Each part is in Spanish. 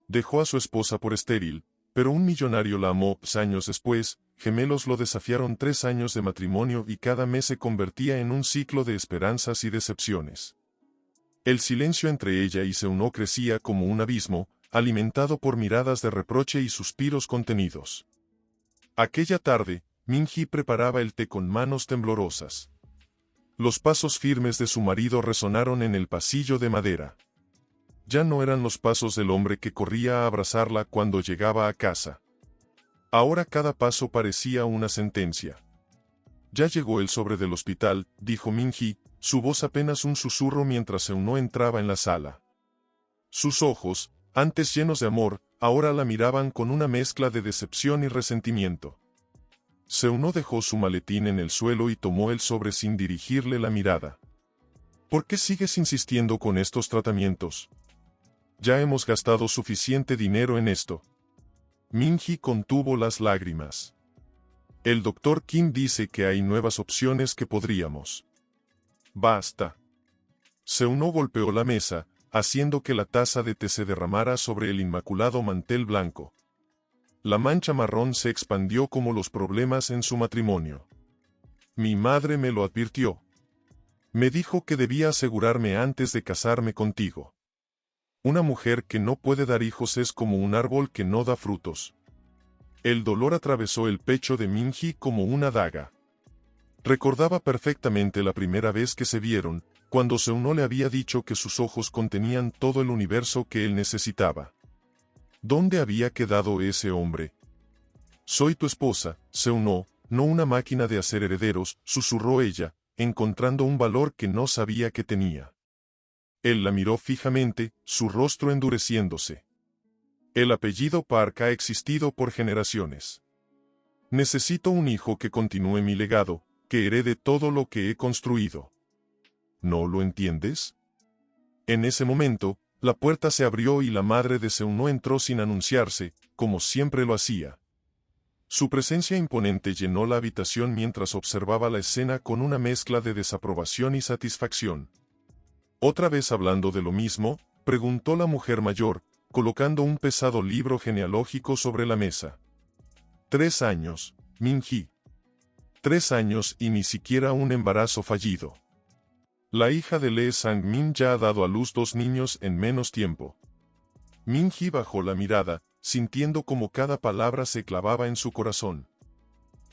Dejó a su esposa por estéril, pero un millonario la amó. Años después, gemelos lo desafiaron 3 años de matrimonio y cada mes se convertía en un ciclo de esperanzas y decepciones. El silencio entre ella y Seung-ho crecía como un abismo, alimentado por miradas de reproche y suspiros contenidos. Aquella tarde, Min-hee preparaba el té con manos temblorosas. Los pasos firmes de su marido resonaron en el pasillo de madera. Ya no eran los pasos del hombre que corría a abrazarla cuando llegaba a casa. Ahora cada paso parecía una sentencia. Ya llegó el sobre del hospital, dijo Min-hee, su voz apenas un susurro mientras Seung-ho entraba en la sala. Sus ojos, antes llenos de amor, ahora la miraban con una mezcla de decepción y resentimiento. Seung-ho dejó su maletín en el suelo y tomó el sobre sin dirigirle la mirada. ¿Por qué sigues insistiendo con estos tratamientos? Ya hemos gastado suficiente dinero en esto. Min-hee contuvo las lágrimas. El doctor Kim dice que hay nuevas opciones que podríamos. Basta. Seung-ho golpeó la mesa, haciendo que la taza de té se derramara sobre el inmaculado mantel blanco. La mancha marrón se expandió como los problemas en su matrimonio. Mi madre me lo advirtió. Me dijo que debía asegurarme antes de casarme contigo. Una mujer que no puede dar hijos es como un árbol que no da frutos. El dolor atravesó el pecho de Min-hee como una daga. Recordaba perfectamente la primera vez que se vieron, cuando Seung-ho le había dicho que sus ojos contenían todo el universo que él necesitaba. ¿Dónde había quedado ese hombre? Soy tu esposa, Seung-ho, no una máquina de hacer herederos, susurró ella, encontrando un valor que no sabía que tenía. Él la miró fijamente, su rostro endureciéndose. El apellido Park ha existido por generaciones. Necesito un hijo que continúe mi legado, que herede todo lo que he construido. ¿No lo entiendes? En ese momento, la puerta se abrió y la madre de Seung-ho entró sin anunciarse, como siempre lo hacía. Su presencia imponente llenó la habitación mientras observaba la escena con una mezcla de desaprobación y satisfacción. Otra vez hablando de lo mismo, preguntó la mujer mayor, colocando un pesado libro genealógico sobre la mesa. 3 años, Min-hee. 3 años y ni siquiera un embarazo fallido. La hija de Lee Sang-min ya ha dado a luz 2 niños en menos tiempo. Min-hee bajó la mirada, sintiendo como cada palabra se clavaba en su corazón.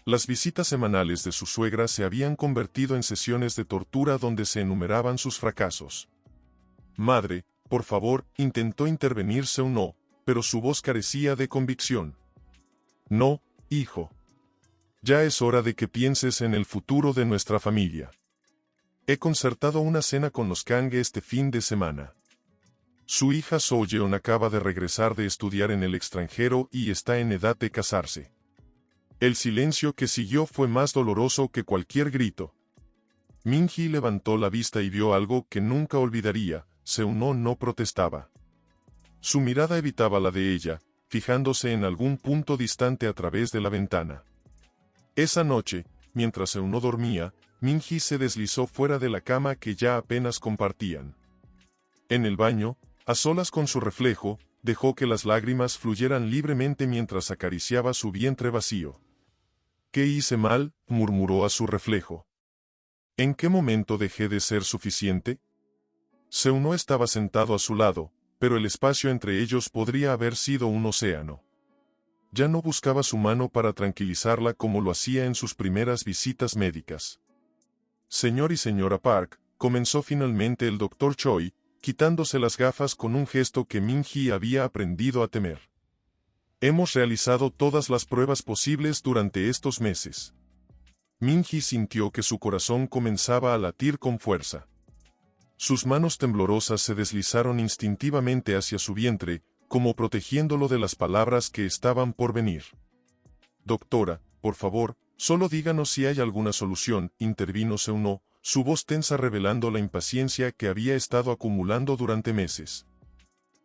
Las visitas semanales de su suegra se habían convertido en sesiones de tortura donde se enumeraban sus fracasos. Madre, por favor, intentó intervenir Seung-ho, pero su voz carecía de convicción. No, hijo. Ya es hora de que pienses en el futuro de nuestra familia. He concertado una cena con los Kang este fin de semana. Su hija So-yeon acaba de regresar de estudiar en el extranjero y está en edad de casarse. El silencio que siguió fue más doloroso que cualquier grito. Min-hee levantó la vista y vio algo que nunca olvidaría. Seung-ho no protestaba. Su mirada evitaba la de ella, fijándose en algún punto distante a través de la ventana. Esa noche, mientras Seung-ho dormía, Min-hee se deslizó fuera de la cama que ya apenas compartían. En el baño, a solas con su reflejo, dejó que las lágrimas fluyeran libremente mientras acariciaba su vientre vacío. ¿Qué hice mal?, murmuró a su reflejo. ¿En qué momento dejé de ser suficiente? Seung-ho estaba sentado a su lado, pero el espacio entre ellos podría haber sido un océano. Ya no buscaba su mano para tranquilizarla como lo hacía en sus primeras visitas médicas. Señor y señora Park, comenzó finalmente el Dr. Choi, quitándose las gafas con un gesto que Min-hee había aprendido a temer. Hemos realizado todas las pruebas posibles durante estos meses. Min-hee sintió que su corazón comenzaba a latir con fuerza. Sus manos temblorosas se deslizaron instintivamente hacia su vientre, como protegiéndolo de las palabras que estaban por venir. Doctora, por favor, solo díganos si hay alguna solución, intervino Seung-ho, su voz tensa revelando la impaciencia que había estado acumulando durante meses.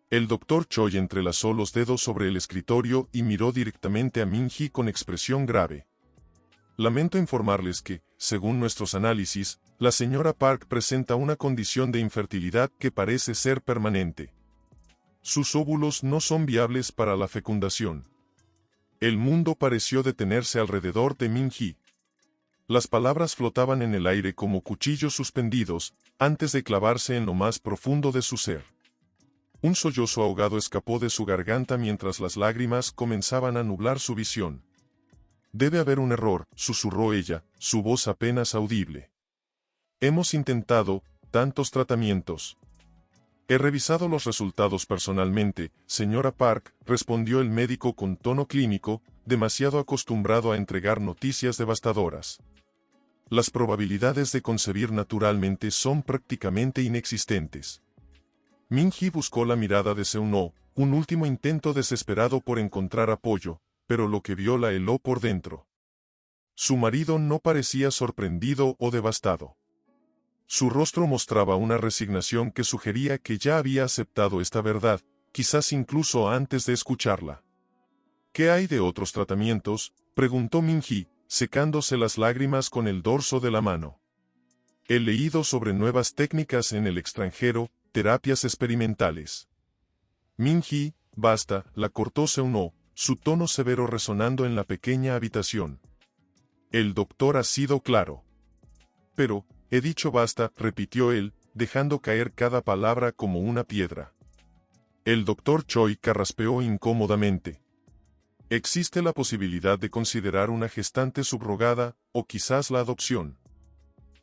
El doctor Choi entrelazó los dedos sobre el escritorio y miró directamente a Min-hee con expresión grave. Lamento informarles que, según nuestros análisis, la señora Park presenta una condición de infertilidad que parece ser permanente. Sus óvulos no son viables para la fecundación. El mundo pareció detenerse alrededor de Min-hee. Las palabras flotaban en el aire como cuchillos suspendidos, antes de clavarse en lo más profundo de su ser. Un sollozo ahogado escapó de su garganta mientras las lágrimas comenzaban a nublar su visión. «Debe haber un error», susurró ella, su voz apenas audible. «Hemos intentado tantos tratamientos». «He revisado los resultados personalmente, señora Park», respondió el médico con tono clínico, demasiado acostumbrado a entregar noticias devastadoras. «Las probabilidades de concebir naturalmente son prácticamente inexistentes». Min-hee buscó la mirada de Seung-ho, un último intento desesperado por encontrar apoyo, pero lo que vio la heló por dentro. Su marido no parecía sorprendido o devastado. Su rostro mostraba una resignación que sugería que ya había aceptado esta verdad, quizás incluso antes de escucharla. «¿Qué hay de otros tratamientos?», preguntó Min-hee, secándose las lágrimas con el dorso de la mano. «He leído sobre nuevas técnicas en el extranjero, terapias experimentales». «Min-hee, basta», la cortó Seung-ho, su tono severo resonando en la pequeña habitación. «El doctor ha sido claro». «Pero, he dicho basta», repitió él, dejando caer cada palabra como una piedra. El doctor Choi carraspeó incómodamente. «Existe la posibilidad de considerar una gestante subrogada, o quizás la adopción».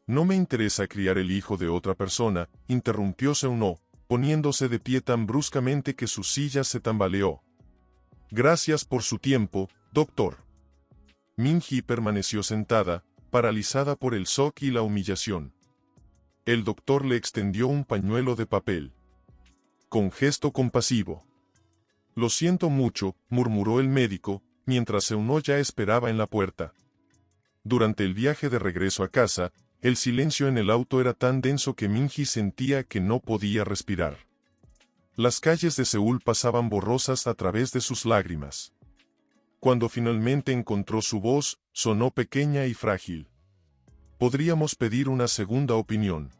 «No me interesa criar el hijo de otra persona», interrumpió Seung-ho, poniéndose de pie tan bruscamente que su silla se tambaleó. «Gracias por su tiempo, doctor». Min-hee permaneció sentada, paralizada por el shock y la humillación. El doctor le extendió un pañuelo de papel. Con gesto compasivo. «Lo siento mucho», murmuró el médico, mientras Seung-ho ya esperaba en la puerta. Durante el viaje de regreso a casa, el silencio en el auto era tan denso que Min-hee sentía que no podía respirar. Las calles de Seúl pasaban borrosas a través de sus lágrimas. Cuando finalmente encontró su voz, sonó pequeña y frágil. «Podríamos pedir una segunda opinión.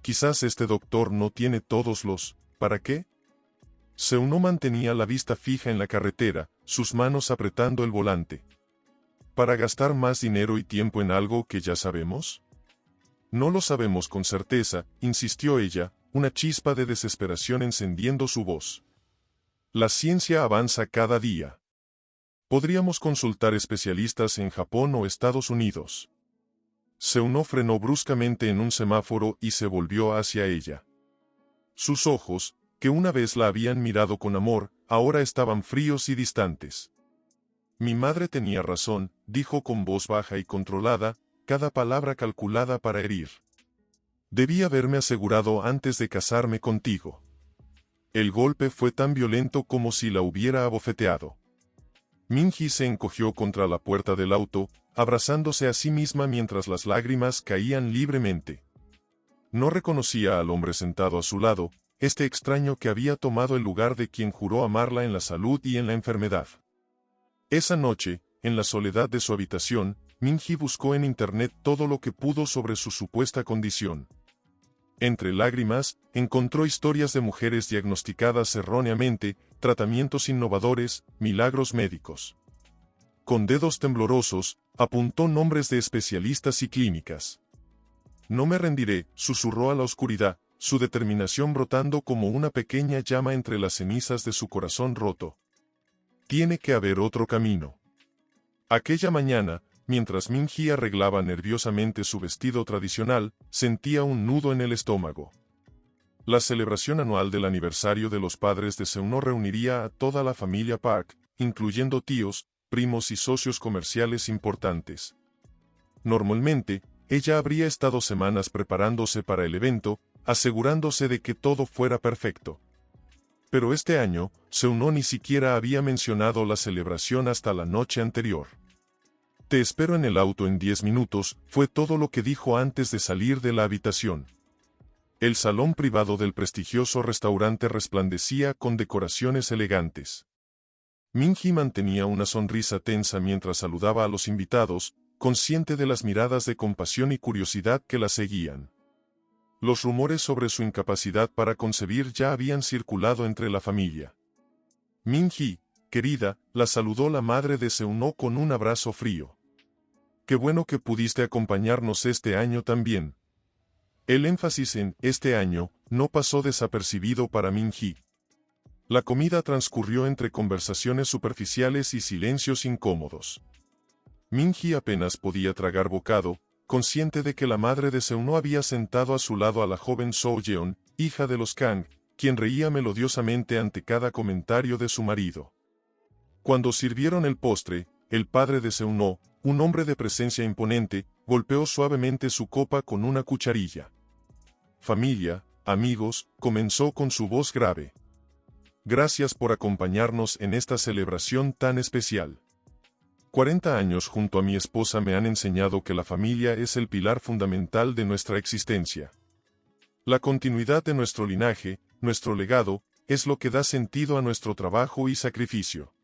Quizás este doctor no tiene todos los ¿para qué?». Seung-ho mantenía la vista fija en la carretera, sus manos apretando el volante. ¿Para gastar más dinero y tiempo en algo que ya sabemos? No lo sabemos con certeza, insistió ella, una chispa de desesperación encendiendo su voz. La ciencia avanza cada día. Podríamos consultar especialistas en Japón o Estados Unidos. Seung-ho frenó bruscamente en un semáforo y se volvió hacia ella. Sus ojos, que una vez la habían mirado con amor, ahora estaban fríos y distantes. «Mi madre tenía razón», dijo con voz baja y controlada, cada palabra calculada para herir. «Debí haberme asegurado antes de casarme contigo». El golpe fue tan violento como si la hubiera abofeteado. Min-hee se encogió contra la puerta del auto, abrazándose a sí misma mientras las lágrimas caían libremente. No reconocía al hombre sentado a su lado, este extraño que había tomado el lugar de quien juró amarla en la salud y en la enfermedad. Esa noche, en la soledad de su habitación, Min-hee buscó en internet todo lo que pudo sobre su supuesta condición. Entre lágrimas, encontró historias de mujeres diagnosticadas erróneamente, tratamientos innovadores, milagros médicos. Con dedos temblorosos, apuntó nombres de especialistas y clínicas. «No me rendiré», susurró a la oscuridad, su determinación brotando como una pequeña llama entre las cenizas de su corazón roto. «Tiene que haber otro camino». Aquella mañana, mientras Min-hee arreglaba nerviosamente su vestido tradicional, sentía un nudo en el estómago. La celebración anual del aniversario de los padres de Seung-ho reuniría a toda la familia Park, incluyendo tíos, primos y socios comerciales importantes. Normalmente, ella habría estado semanas preparándose para el evento, asegurándose de que todo fuera perfecto. Pero este año, Seung-ho ni siquiera había mencionado la celebración hasta la noche anterior. «Te espero en el auto en 10 minutos», fue todo lo que dijo antes de salir de la habitación. El salón privado del prestigioso restaurante resplandecía con decoraciones elegantes. Min-hee mantenía una sonrisa tensa mientras saludaba a los invitados, consciente de las miradas de compasión y curiosidad que la seguían. Los rumores sobre su incapacidad para concebir ya habían circulado entre la familia. Min-hee, querida, la saludó la madre de Seunho con un abrazo frío. Qué bueno que pudiste acompañarnos este año también. El énfasis en este año no pasó desapercibido para Min-hee. La comida transcurrió entre conversaciones superficiales y silencios incómodos. Min-hee apenas podía tragar bocado, consciente de que la madre de Seunho había sentado a su lado a la joven So-yeon, hija de los Kang, quien reía melodiosamente ante cada comentario de su marido. Cuando sirvieron el postre, el padre de Seunho, un hombre de presencia imponente, golpeó suavemente su copa con una cucharilla. Familia, amigos, comenzó con su voz grave. Gracias por acompañarnos en esta celebración tan especial. 40 años junto a mi esposa me han enseñado que la familia es el pilar fundamental de nuestra existencia. La continuidad de nuestro linaje, nuestro legado, es lo que da sentido a nuestro trabajo y sacrificio.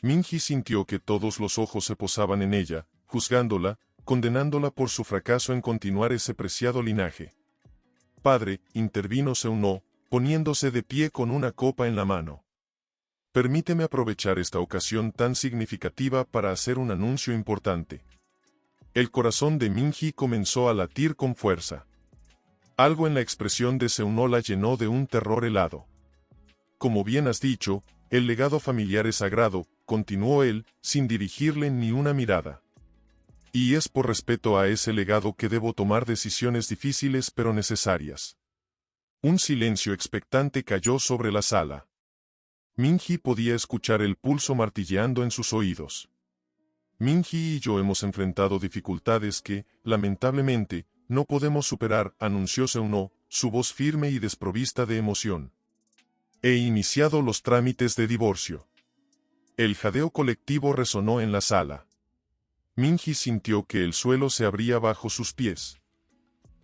Min-hee sintió que todos los ojos se posaban en ella, juzgándola, condenándola por su fracaso en continuar ese preciado linaje. Padre, intervino Seunho, poniéndose de pie con una copa en la mano. Permíteme aprovechar esta ocasión tan significativa para hacer un anuncio importante. El corazón de Min-hee comenzó a latir con fuerza. Algo en la expresión de Seunho la llenó de un terror helado. Como bien has dicho, el legado familiar es sagrado, continuó él, sin dirigirle ni una mirada. Y es por respeto a ese legado que debo tomar decisiones difíciles pero necesarias. Un silencio expectante cayó sobre la sala. Min-hee podía escuchar el pulso martilleando en sus oídos. Min-hee y yo hemos enfrentado dificultades que, lamentablemente, no podemos superar, anunció Seunho, su voz firme y desprovista de emoción. He iniciado los trámites de divorcio. El jadeo colectivo resonó en la sala. Min-hee sintió que el suelo se abría bajo sus pies.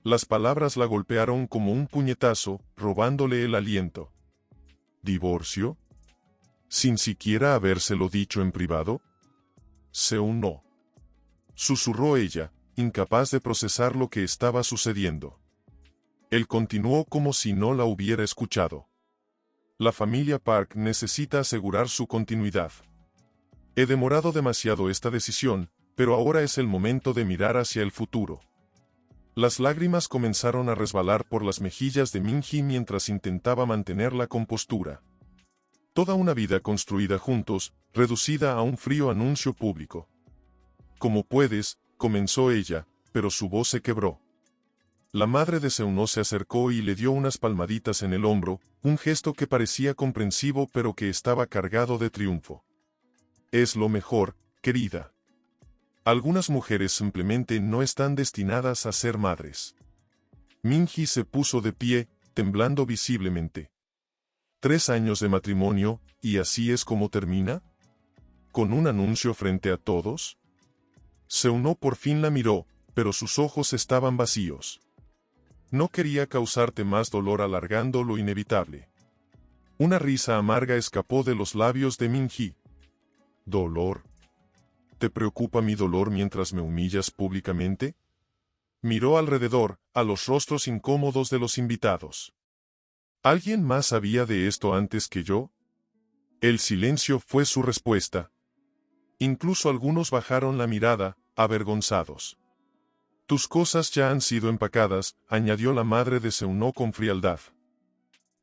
Las palabras la golpearon como un puñetazo, robándole el aliento. ¿Divorcio? ¿Sin siquiera habérselo dicho en privado? Seunho. Susurró ella, incapaz de procesar lo que estaba sucediendo. Él continuó como si no la hubiera escuchado. La familia Park necesita asegurar su continuidad. He demorado demasiado esta decisión, pero ahora es el momento de mirar hacia el futuro. Las lágrimas comenzaron a resbalar por las mejillas de Min-hee mientras intentaba mantener la compostura. Toda una vida construida juntos, reducida a un frío anuncio público. Como puedes, comenzó ella, pero su voz se quebró. La madre de Seunho se acercó y le dio unas palmaditas en el hombro, un gesto que parecía comprensivo pero que estaba cargado de triunfo. Es lo mejor, querida. Algunas mujeres simplemente no están destinadas a ser madres. Min-hee se puso de pie, temblando visiblemente. 3 años de matrimonio, ¿y así es como termina? ¿Con un anuncio frente a todos? Seunho por fin la miró, pero sus ojos estaban vacíos. No quería causarte más dolor alargando lo inevitable. Una risa amarga escapó de los labios de Min-hee. ¿Dolor? ¿Te preocupa mi dolor mientras me humillas públicamente? Miró alrededor, a los rostros incómodos de los invitados. ¿Alguien más sabía de esto antes que yo? El silencio fue su respuesta. Incluso algunos bajaron la mirada, avergonzados. Tus cosas ya han sido empacadas, añadió la madre de Seunho con frialdad.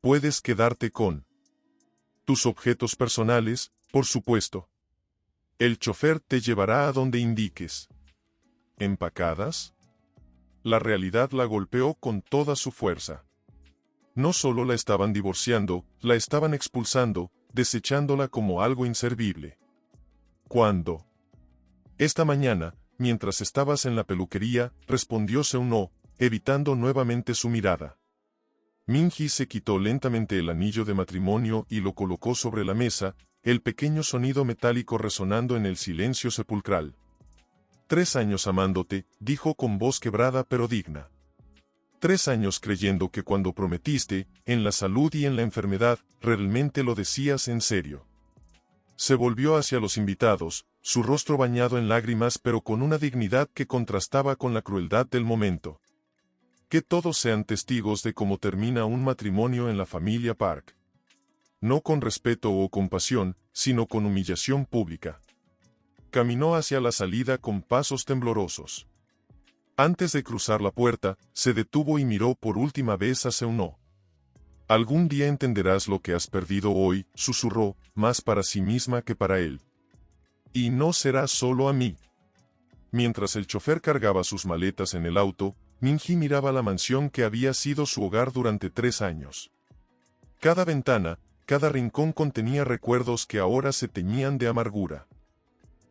Puedes quedarte con tus objetos personales, por supuesto. El chofer te llevará a donde indiques. ¿Empacadas? La realidad la golpeó con toda su fuerza. No solo la estaban divorciando, la estaban expulsando, desechándola como algo inservible. ¿Cuándo? Esta mañana, mientras estabas en la peluquería, respondió Seunho, evitando nuevamente su mirada. Min-hee se quitó lentamente el anillo de matrimonio y lo colocó sobre la mesa, el pequeño sonido metálico resonando en el silencio sepulcral. 3 años amándote, dijo con voz quebrada pero digna. 3 años creyendo que cuando prometiste, en la salud y en la enfermedad, realmente lo decías en serio. Se volvió hacia los invitados, su rostro bañado en lágrimas pero con una dignidad que contrastaba con la crueldad del momento. Que todos sean testigos de cómo termina un matrimonio en la familia Park. No con respeto o compasión, sino con humillación pública. Caminó hacia la salida con pasos temblorosos. Antes de cruzar la puerta, se detuvo y miró por última vez a Seunho. Algún día entenderás lo que has perdido hoy, susurró, más para sí misma que para él. Y no será solo a mí. Mientras el chofer cargaba sus maletas en el auto, Min-hee miraba la mansión que había sido su hogar durante 3 años. Cada ventana, cada rincón contenía recuerdos que ahora se teñían de amargura.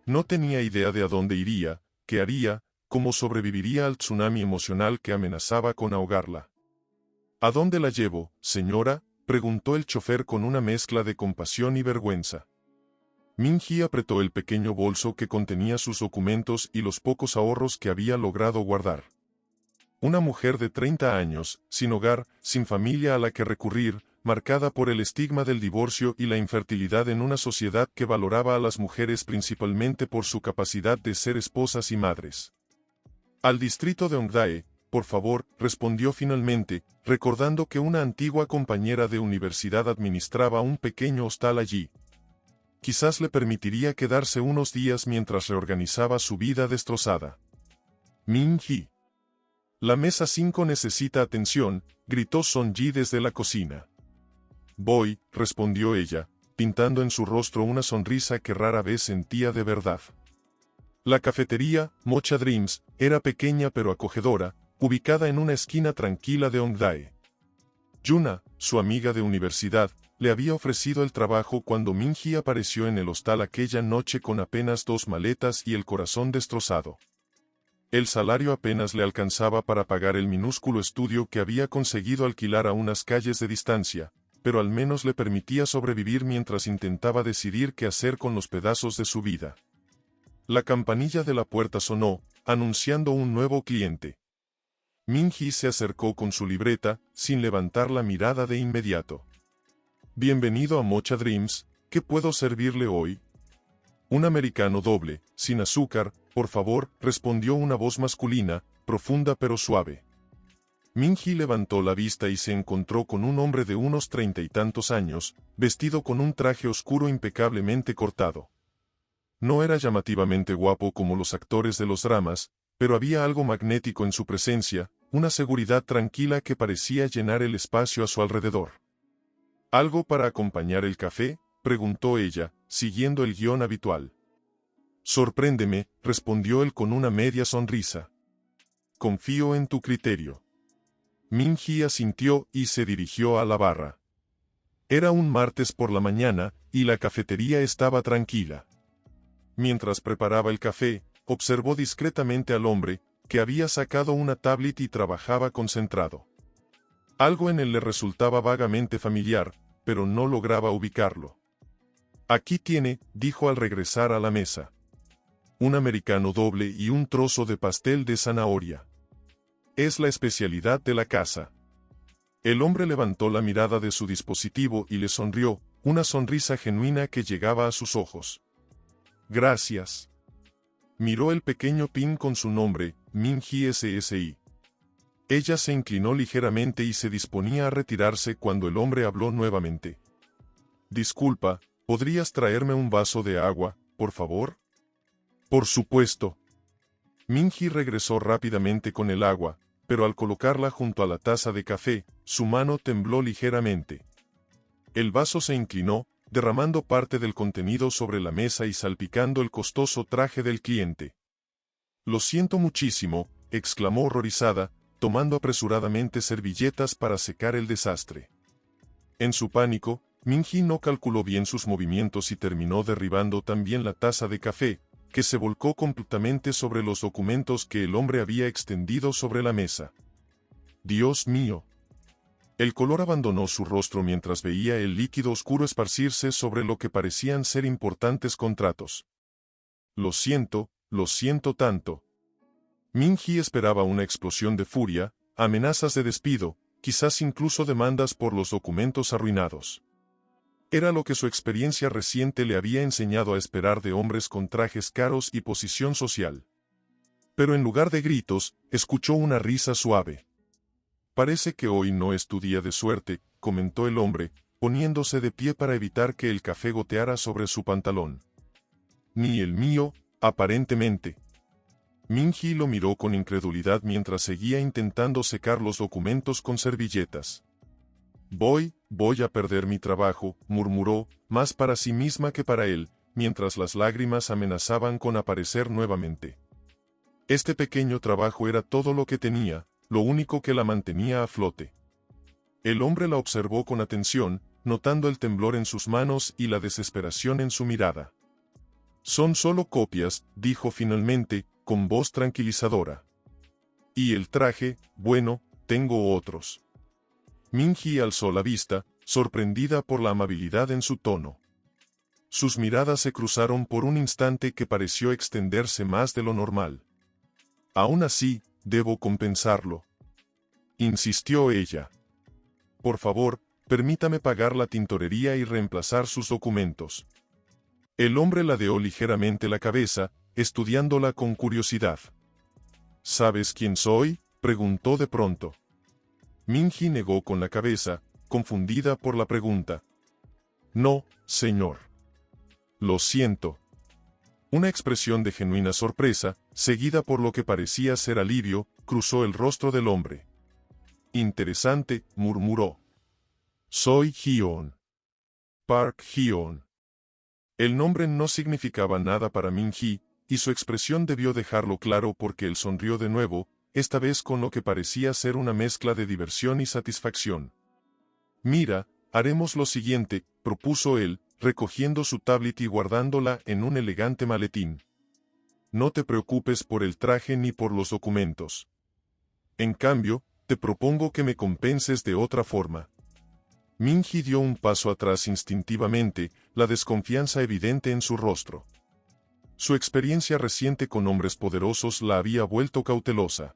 No tenía idea de a dónde iría, qué haría, cómo sobreviviría al tsunami emocional que amenazaba con ahogarla. ¿A dónde la llevo, señora?, preguntó el chofer con una mezcla de compasión y vergüenza. Min-hee apretó el pequeño bolso que contenía sus documentos y los pocos ahorros que había logrado guardar. Una mujer de 30 años, sin hogar, sin familia a la que recurrir, marcada por el estigma del divorcio y la infertilidad en una sociedad que valoraba a las mujeres principalmente por su capacidad de ser esposas y madres. Al distrito de Hongdae, por favor, respondió finalmente, recordando que una antigua compañera de universidad administraba un pequeño hostal allí. Quizás le permitiría quedarse unos días mientras reorganizaba su vida destrozada. Min-hee. La mesa 5 necesita atención, gritó Son-ji desde la cocina. Voy, respondió ella, pintando en su rostro una sonrisa que rara vez sentía de verdad. La cafetería, Mocha Dreams, era pequeña pero acogedora, ubicada en una esquina tranquila de Hongdae. Yuna, su amiga de universidad, le había ofrecido el trabajo cuando Min-hee apareció en el hostal aquella noche con apenas 2 maletas y el corazón destrozado. El salario apenas le alcanzaba para pagar el minúsculo estudio que había conseguido alquilar a unas calles de distancia, pero al menos le permitía sobrevivir mientras intentaba decidir qué hacer con los pedazos de su vida. La campanilla de la puerta sonó, anunciando un nuevo cliente. Min-hee se acercó con su libreta, sin levantar la mirada de inmediato. Bienvenido a Mocha Dreams, ¿qué puedo servirle hoy? Un americano doble, sin azúcar, por favor, respondió una voz masculina, profunda pero suave. Min-hee levantó la vista y se encontró con un hombre de unos 30 y tantos años, vestido con un traje oscuro impecablemente cortado. No era llamativamente guapo como los actores de los dramas, pero había algo magnético en su presencia, una seguridad tranquila que parecía llenar el espacio a su alrededor. ¿Algo para acompañar el café?, preguntó ella, siguiendo el guión habitual. Sorpréndeme, respondió él con una media sonrisa. Confío en tu criterio. Min-hee asintió y se dirigió a la barra. Era un martes por la mañana, y la cafetería estaba tranquila. Mientras preparaba el café, observó discretamente al hombre, que había sacado una tablet y trabajaba concentrado. Algo en él le resultaba vagamente familiar, pero no lograba ubicarlo. Aquí tiene, dijo al regresar a la mesa. Un americano doble y un trozo de pastel de zanahoria. Es la especialidad de la casa. El hombre levantó la mirada de su dispositivo y le sonrió, una sonrisa genuina que llegaba a sus ojos. Gracias. Miró el pequeño pin con su nombre, Min-hee SSI. Ella se inclinó ligeramente y se disponía a retirarse cuando el hombre habló nuevamente. Disculpa, ¿podrías traerme un vaso de agua, por favor? Por supuesto. Min-hee regresó rápidamente con el agua, pero al colocarla junto a la taza de café, su mano tembló ligeramente. El vaso se inclinó, derramando parte del contenido sobre la mesa y salpicando el costoso traje del cliente. Lo siento muchísimo, exclamó horrorizada, tomando apresuradamente servilletas para secar el desastre. En su pánico, Min-hee no calculó bien sus movimientos y terminó derribando también la taza de café, que se volcó completamente sobre los documentos que el hombre había extendido sobre la mesa. ¡Dios mío! El color abandonó su rostro mientras veía el líquido oscuro esparcirse sobre lo que parecían ser importantes contratos. Lo siento tanto. Min-hee esperaba una explosión de furia, amenazas de despido, quizás incluso demandas por los documentos arruinados. Era lo que su experiencia reciente le había enseñado a esperar de hombres con trajes caros y posición social. Pero en lugar de gritos, escuchó una risa suave. Parece que hoy no es tu día de suerte, comentó el hombre, poniéndose de pie para evitar que el café goteara sobre su pantalón. Ni el mío, aparentemente. Minji lo miró con incredulidad mientras seguía intentando secar los documentos con servilletas. Voy a perder mi trabajo, murmuró, más para sí misma que para él, mientras las lágrimas amenazaban con aparecer nuevamente. Este pequeño trabajo era todo lo que tenía, lo único que la mantenía a flote. El hombre la observó con atención, notando el temblor en sus manos y la desesperación en su mirada. Son solo copias, dijo finalmente, con voz tranquilizadora. Y el traje, bueno, tengo otros. Minji alzó la vista, sorprendida por la amabilidad en su tono. Sus miradas se cruzaron por un instante que pareció extenderse más de lo normal. Aún así, debo compensarlo, insistió ella. Por favor, permítame pagar la tintorería y reemplazar sus documentos. El hombre ladeó ligeramente la cabeza, estudiándola con curiosidad. ¿Sabes quién soy?, preguntó de pronto. Minji negó con la cabeza, confundida por la pregunta. No, señor. Lo siento. Una expresión de genuina sorpresa, seguida por lo que parecía ser alivio, cruzó el rostro del hombre. Interesante, murmuró. Soy Hyun. Park Hyun. El nombre no significaba nada para Minji, y su expresión debió dejarlo claro porque él sonrió de nuevo, esta vez con lo que parecía ser una mezcla de diversión y satisfacción. Mira, haremos lo siguiente, propuso él, recogiendo su tablet y guardándola en un elegante maletín. No te preocupes por el traje ni por los documentos. En cambio, te propongo que me compenses de otra forma. Minji dio un paso atrás instintivamente, la desconfianza evidente en su rostro. Su experiencia reciente con hombres poderosos la había vuelto cautelosa.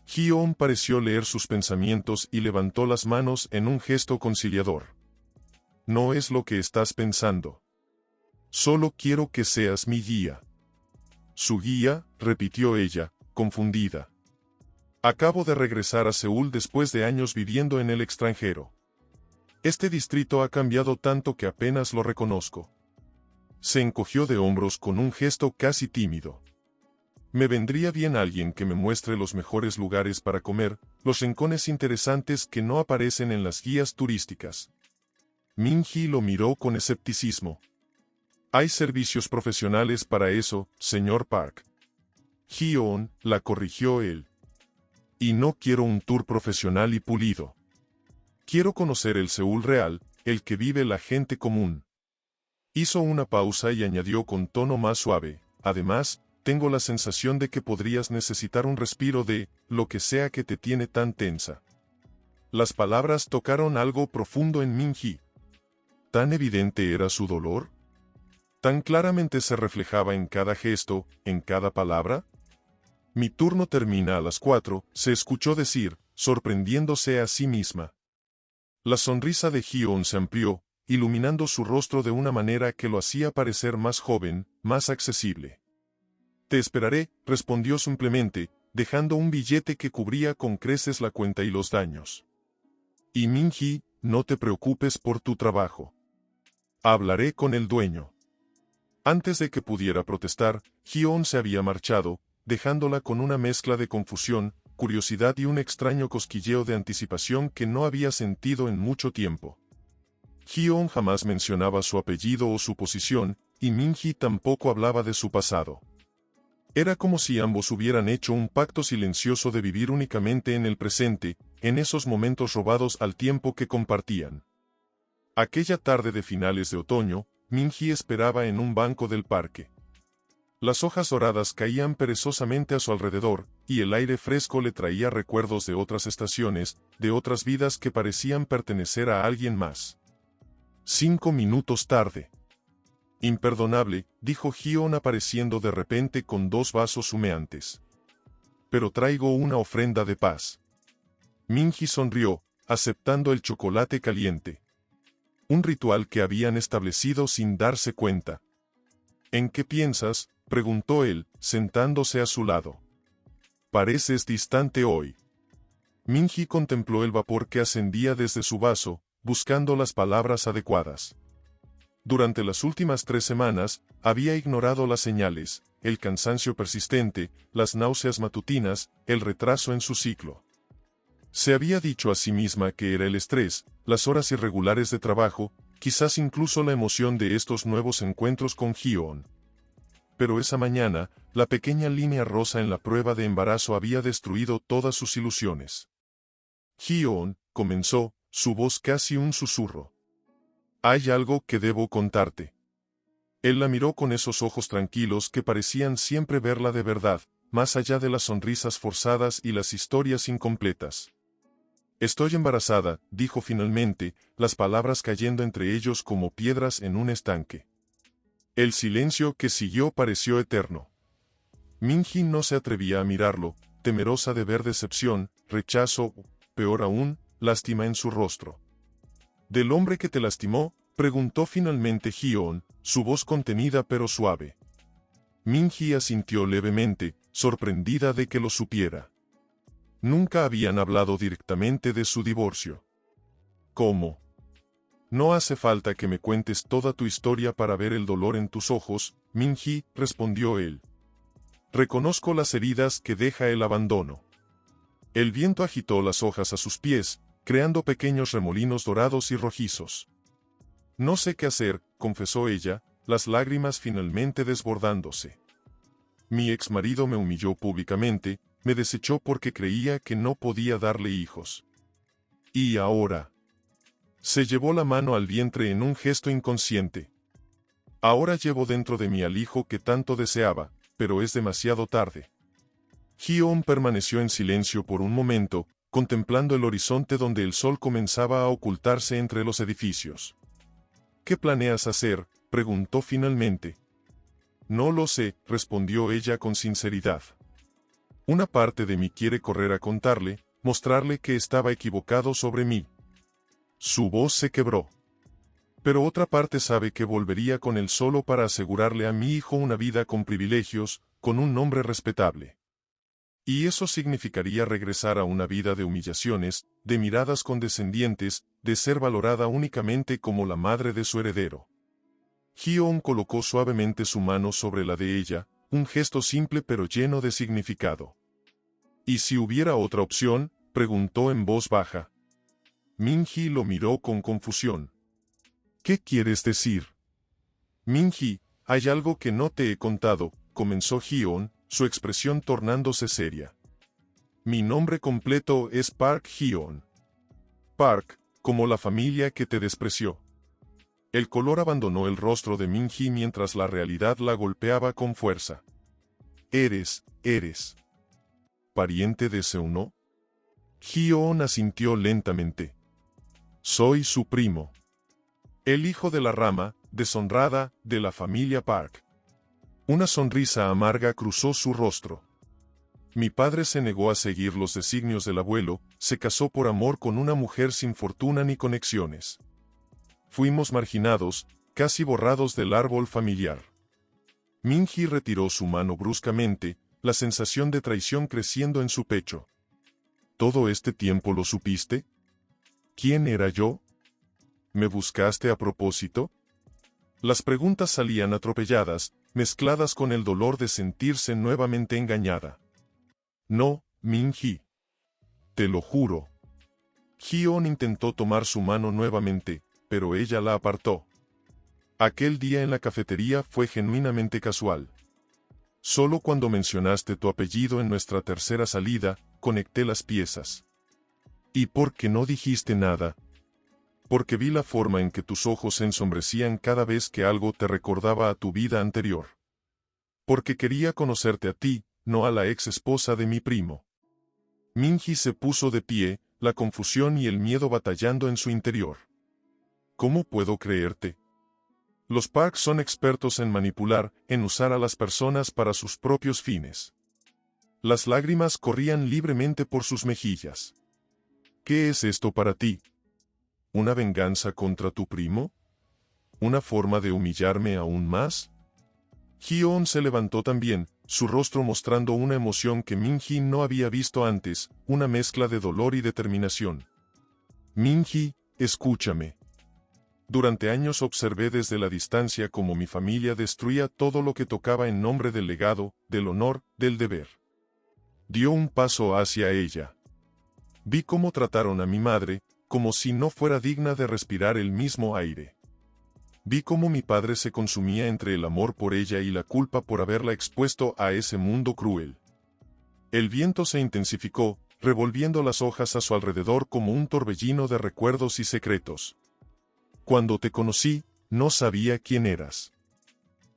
Hyun pareció leer sus pensamientos y levantó las manos en un gesto conciliador. No es lo que estás pensando. Solo quiero que seas mi guía. ¿Su guía?, repitió ella, confundida. Acabo de regresar a Seúl después de años viviendo en el extranjero. Este distrito ha cambiado tanto que apenas lo reconozco. Se encogió de hombros con un gesto casi tímido. Me vendría bien alguien que me muestre los mejores lugares para comer, los rincones interesantes que no aparecen en las guías turísticas. Minji lo miró con escepticismo. Hay servicios profesionales para eso, señor Park. Hyun, la corrigió él. Y no quiero un tour profesional y pulido. Quiero conocer el Seúl real, el que vive la gente común. Hizo una pausa y añadió con tono más suave, además, tengo la sensación de que podrías necesitar un respiro de, lo que sea que te tiene tan tensa. Las palabras tocaron algo profundo en Minji. ¿Tan evidente era su dolor? ¿Tan claramente se reflejaba en cada gesto, en cada palabra? Mi turno termina a las 4, se escuchó decir, sorprendiéndose a sí misma. La sonrisa de Hyun se amplió, iluminando su rostro de una manera que lo hacía parecer más joven, más accesible. Te esperaré, respondió simplemente, dejando un billete que cubría con creces la cuenta y los daños. Y Minji, no te preocupes por tu trabajo. Hablaré con el dueño. Antes de que pudiera protestar, Hyun se había marchado, dejándola con una mezcla de confusión, curiosidad y un extraño cosquilleo de anticipación que no había sentido en mucho tiempo. Hyun jamás mencionaba su apellido o su posición, y Minji tampoco hablaba de su pasado. Era como si ambos hubieran hecho un pacto silencioso de vivir únicamente en el presente, en esos momentos robados al tiempo que compartían. Aquella tarde de finales de otoño, Minji esperaba en un banco del parque. Las hojas doradas caían perezosamente a su alrededor, y el aire fresco le traía recuerdos de otras estaciones, de otras vidas que parecían pertenecer a alguien más. 5 minutos tarde. Imperdonable, dijo Hyun apareciendo de repente con 2 vasos humeantes. Pero traigo una ofrenda de paz. Minji sonrió, aceptando el chocolate caliente. Un ritual que habían establecido sin darse cuenta. ¿En qué piensas?, preguntó él, sentándose a su lado. Pareces distante hoy. Minji contempló el vapor que ascendía desde su vaso, buscando las palabras adecuadas. Durante las últimas 3 semanas, había ignorado las señales, el cansancio persistente, las náuseas matutinas, el retraso en su ciclo. Se había dicho a sí misma que era el estrés, las horas irregulares de trabajo, quizás incluso la emoción de estos nuevos encuentros con Hyo-on. Pero esa mañana, la pequeña línea rosa en la prueba de embarazo había destruido todas sus ilusiones. Hyo-on, comenzó, su voz casi un susurro. Hay algo que debo contarte. Él la miró con esos ojos tranquilos que parecían siempre verla de verdad, más allá de las sonrisas forzadas y las historias incompletas. Estoy embarazada, dijo finalmente, las palabras cayendo entre ellos como piedras en un estanque. El silencio que siguió pareció eterno. Minji no se atrevía a mirarlo, temerosa de ver decepción, rechazo, o, peor aún, lástima en su rostro. ¿Del hombre que te lastimó?, preguntó finalmente Hyo-on, su voz contenida pero suave. Minji asintió levemente, sorprendida de que lo supiera. Nunca habían hablado directamente de su divorcio. ¿Cómo? No hace falta que me cuentes toda tu historia para ver el dolor en tus ojos, Minji, respondió él. Reconozco las heridas que deja el abandono. El viento agitó las hojas a sus pies, creando pequeños remolinos dorados y rojizos. No sé qué hacer, confesó ella, las lágrimas finalmente desbordándose. Mi exmarido me humilló públicamente, me desechó porque creía que no podía darle hijos. Y ahora. Se llevó la mano al vientre en un gesto inconsciente. Ahora llevo dentro de mí al hijo que tanto deseaba, pero es demasiado tarde. Hyo-on permaneció en silencio por un momento, contemplando el horizonte donde el sol comenzaba a ocultarse entre los edificios. ¿Qué planeas hacer?, preguntó finalmente. No lo sé, respondió ella con sinceridad. Una parte de mí quiere correr a contarle, mostrarle que estaba equivocado sobre mí. Su voz se quebró. Pero otra parte sabe que volvería con él solo para asegurarle a mi hijo una vida con privilegios, con un nombre respetable. Y eso significaría regresar a una vida de humillaciones, de miradas condescendientes, de ser valorada únicamente como la madre de su heredero. Hyo-on colocó suavemente su mano sobre la de ella, un gesto simple pero lleno de significado. ¿Y si hubiera otra opción?, preguntó en voz baja. Minji lo miró con confusión. ¿Qué quieres decir? Minji, hay algo que no te he contado, comenzó Hyo-on, su expresión tornándose seria. Mi nombre completo es Park Hyo-on. Park, como la familia que te despreció. El color abandonó el rostro de Minji mientras la realidad la golpeaba con fuerza. Eres. ¿Pariente de Seuno? Hyo-on asintió lentamente. Soy su primo. El hijo de la rama, deshonrada, de la familia Park. Una sonrisa amarga cruzó su rostro. Mi padre se negó a seguir los designios del abuelo, se casó por amor con una mujer sin fortuna ni conexiones. Fuimos marginados, casi borrados del árbol familiar. Minji retiró su mano bruscamente, la sensación de traición creciendo en su pecho. ¿Todo este tiempo lo supiste? ¿Quién era yo? ¿Me buscaste a propósito? Las preguntas salían atropelladas, mezcladas con el dolor de sentirse nuevamente engañada. No, Minji. Te lo juro. Hyo-on intentó tomar su mano nuevamente, pero ella la apartó. Aquel día en la cafetería fue genuinamente casual. Solo cuando mencionaste tu apellido en nuestra tercera salida, conecté las piezas. ¿Y por qué no dijiste nada? Porque vi la forma en que tus ojos se ensombrecían cada vez que algo te recordaba a tu vida anterior. Porque quería conocerte a ti, no a la ex esposa de mi primo. Minji se puso de pie, la confusión y el miedo batallando en su interior. ¿Cómo puedo creerte? Los Park son expertos en manipular, en usar a las personas para sus propios fines. Las lágrimas corrían libremente por sus mejillas. ¿Qué es esto para ti? ¿Una venganza contra tu primo? ¿Una forma de humillarme aún más? Hyo-on se levantó también, su rostro mostrando una emoción que Min-hee no había visto antes, una mezcla de dolor y determinación. Min-hee, escúchame. Durante años observé desde la distancia cómo mi familia destruía todo lo que tocaba en nombre del legado, del honor, del deber. Dio un paso hacia ella. Vi cómo trataron a mi madre, como si no fuera digna de respirar el mismo aire. Vi cómo mi padre se consumía entre el amor por ella y la culpa por haberla expuesto a ese mundo cruel. El viento se intensificó, revolviendo las hojas a su alrededor como un torbellino de recuerdos y secretos. Cuando te conocí, no sabía quién eras.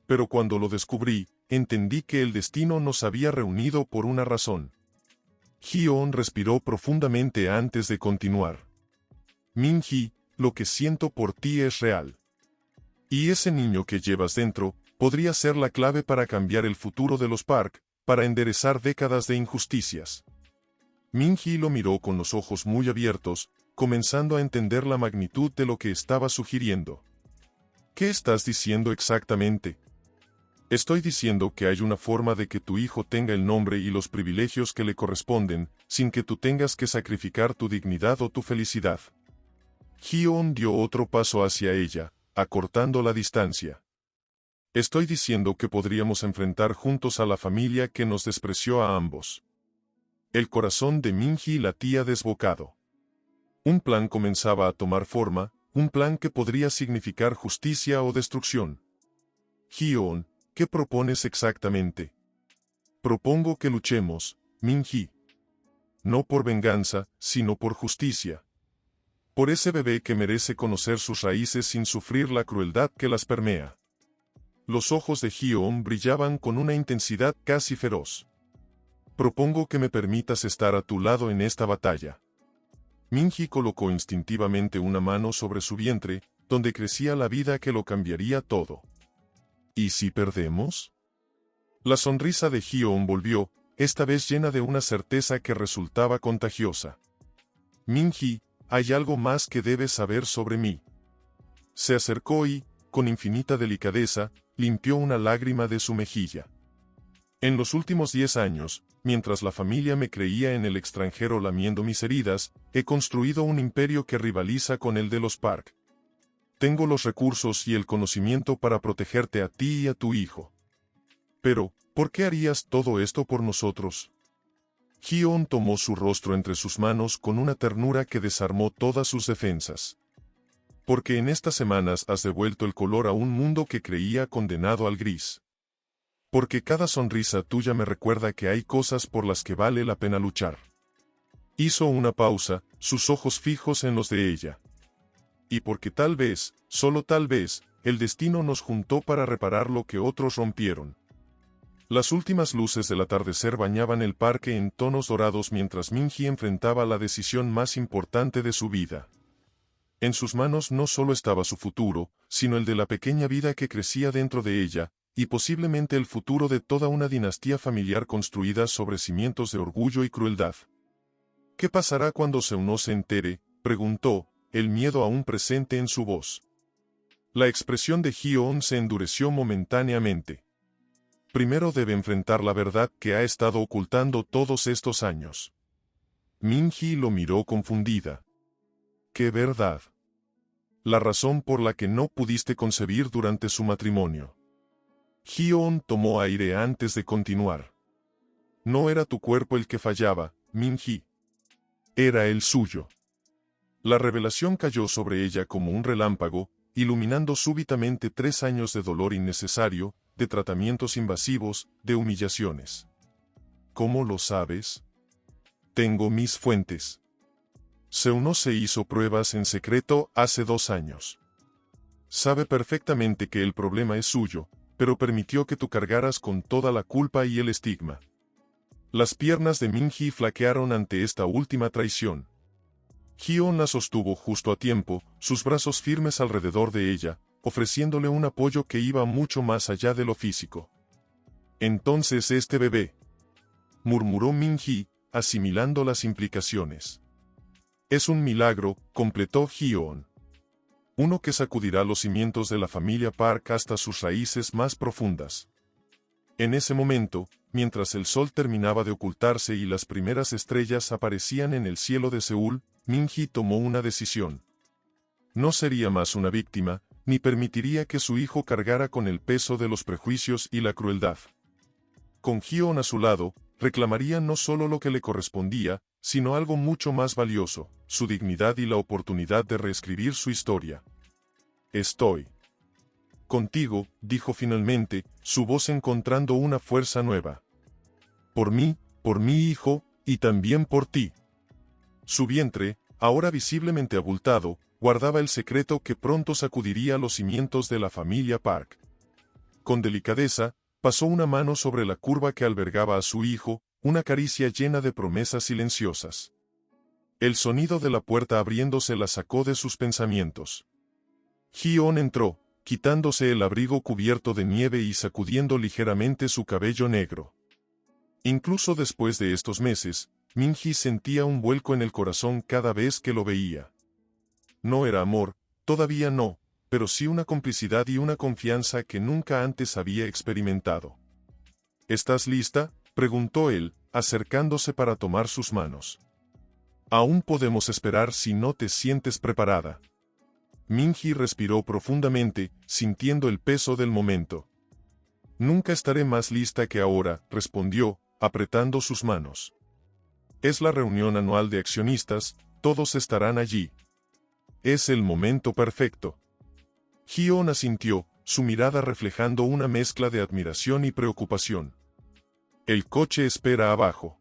Pero cuando lo descubrí, entendí que el destino nos había reunido por una razón. Hee-on respiró profundamente antes de continuar. Min-hee, lo que siento por ti es real. Y ese niño que llevas dentro, podría ser la clave para cambiar el futuro de los Park, para enderezar décadas de injusticias. Min-hee lo miró con los ojos muy abiertos, comenzando a entender la magnitud de lo que estaba sugiriendo. ¿Qué estás diciendo exactamente? Estoy diciendo que hay una forma de que tu hijo tenga el nombre y los privilegios que le corresponden, sin que tú tengas que sacrificar tu dignidad o tu felicidad. Hee-on dio otro paso hacia ella, acortando la distancia. Estoy diciendo que podríamos enfrentar juntos a la familia que nos despreció a ambos. El corazón de Min-hee latía desbocado. Un plan comenzaba a tomar forma, un plan que podría significar justicia o destrucción. Hee-on, ¿qué propones exactamente? Propongo que luchemos, Min-hee. No por venganza, sino por justicia. Por ese bebé que merece conocer sus raíces sin sufrir la crueldad que las permea. Los ojos de Hee-on brillaban con una intensidad casi feroz. Propongo que me permitas estar a tu lado en esta batalla. Min-hee colocó instintivamente una mano sobre su vientre, donde crecía la vida que lo cambiaría todo. ¿Y si perdemos? La sonrisa de Hee-on volvió, esta vez llena de una certeza que resultaba contagiosa. Min-hee, hay algo más que debes saber sobre mí. Se acercó y, con infinita delicadeza, limpió una lágrima de su mejilla. En los últimos 10 años, mientras la familia me creía en el extranjero lamiendo mis heridas, he construido un imperio que rivaliza con el de los Park. Tengo los recursos y el conocimiento para protegerte a ti y a tu hijo. Pero, ¿por qué harías todo esto por nosotros? Hee-on tomó su rostro entre sus manos con una ternura que desarmó todas sus defensas. Porque en estas semanas has devuelto el color a un mundo que creía condenado al gris. Porque cada sonrisa tuya me recuerda que hay cosas por las que vale la pena luchar. Hizo una pausa, sus ojos fijos en los de ella. Y porque tal vez, solo tal vez, el destino nos juntó para reparar lo que otros rompieron. Las últimas luces del atardecer bañaban el parque en tonos dorados mientras Min-hee enfrentaba la decisión más importante de su vida. En sus manos no solo estaba su futuro, sino el de la pequeña vida que crecía dentro de ella, y posiblemente el futuro de toda una dinastía familiar construida sobre cimientos de orgullo y crueldad. ¿Qué pasará cuando Seuno se entere?, preguntó, el miedo aún presente en su voz. La expresión de Hee-on se endureció momentáneamente. Primero debe enfrentar la verdad que ha estado ocultando todos estos años. Min-hee lo miró confundida. ¿Qué verdad? La razón por la que no pudiste concebir durante su matrimonio. Hee-on tomó aire antes de continuar. No era tu cuerpo el que fallaba, Min-hee. Era el suyo. La revelación cayó sobre ella como un relámpago, iluminando súbitamente 3 años de dolor innecesario, de tratamientos invasivos, de humillaciones. ¿Cómo lo sabes? Tengo mis fuentes. Seuno se hizo pruebas en secreto hace 2 años. Sabe perfectamente que el problema es suyo, pero permitió que tú cargaras con toda la culpa y el estigma. Las piernas de Min-hee flaquearon ante esta última traición. Hee-on la sostuvo justo a tiempo, sus brazos firmes alrededor de ella, ofreciéndole un apoyo que iba mucho más allá de lo físico. Entonces este bebé, murmuró Min-hee, asimilando las implicaciones. Es un milagro, completó Hee-on. Uno que sacudirá los cimientos de la familia Park hasta sus raíces más profundas. En ese momento, mientras el sol terminaba de ocultarse y las primeras estrellas aparecían en el cielo de Seúl, Min-hee tomó una decisión. No sería más una víctima, ni permitiría que su hijo cargara con el peso de los prejuicios y la crueldad. Con Hyeon a su lado, reclamaría no solo lo que le correspondía, sino algo mucho más valioso, su dignidad y la oportunidad de reescribir su historia. Estoy contigo, dijo finalmente, su voz encontrando una fuerza nueva. Por mí, por mi hijo, y también por ti. Su vientre, ahora visiblemente abultado, guardaba el secreto que pronto sacudiría los cimientos de la familia Park. Con delicadeza, pasó una mano sobre la curva que albergaba a su hijo, una caricia llena de promesas silenciosas. El sonido de la puerta abriéndose la sacó de sus pensamientos. Hyeon entró, quitándose el abrigo cubierto de nieve y sacudiendo ligeramente su cabello negro. Incluso después de estos meses, Min-hee sentía un vuelco en el corazón cada vez que lo veía. No era amor, todavía no, pero sí una complicidad y una confianza que nunca antes había experimentado. ¿Estás lista?, preguntó él, acercándose para tomar sus manos. Aún podemos esperar si no te sientes preparada. Min-hee respiró profundamente, sintiendo el peso del momento. Nunca estaré más lista que ahora, respondió, apretando sus manos. Es la reunión anual de accionistas, todos estarán allí. Es el momento perfecto. Hyeon asintió, su mirada reflejando una mezcla de admiración y preocupación. El coche espera abajo.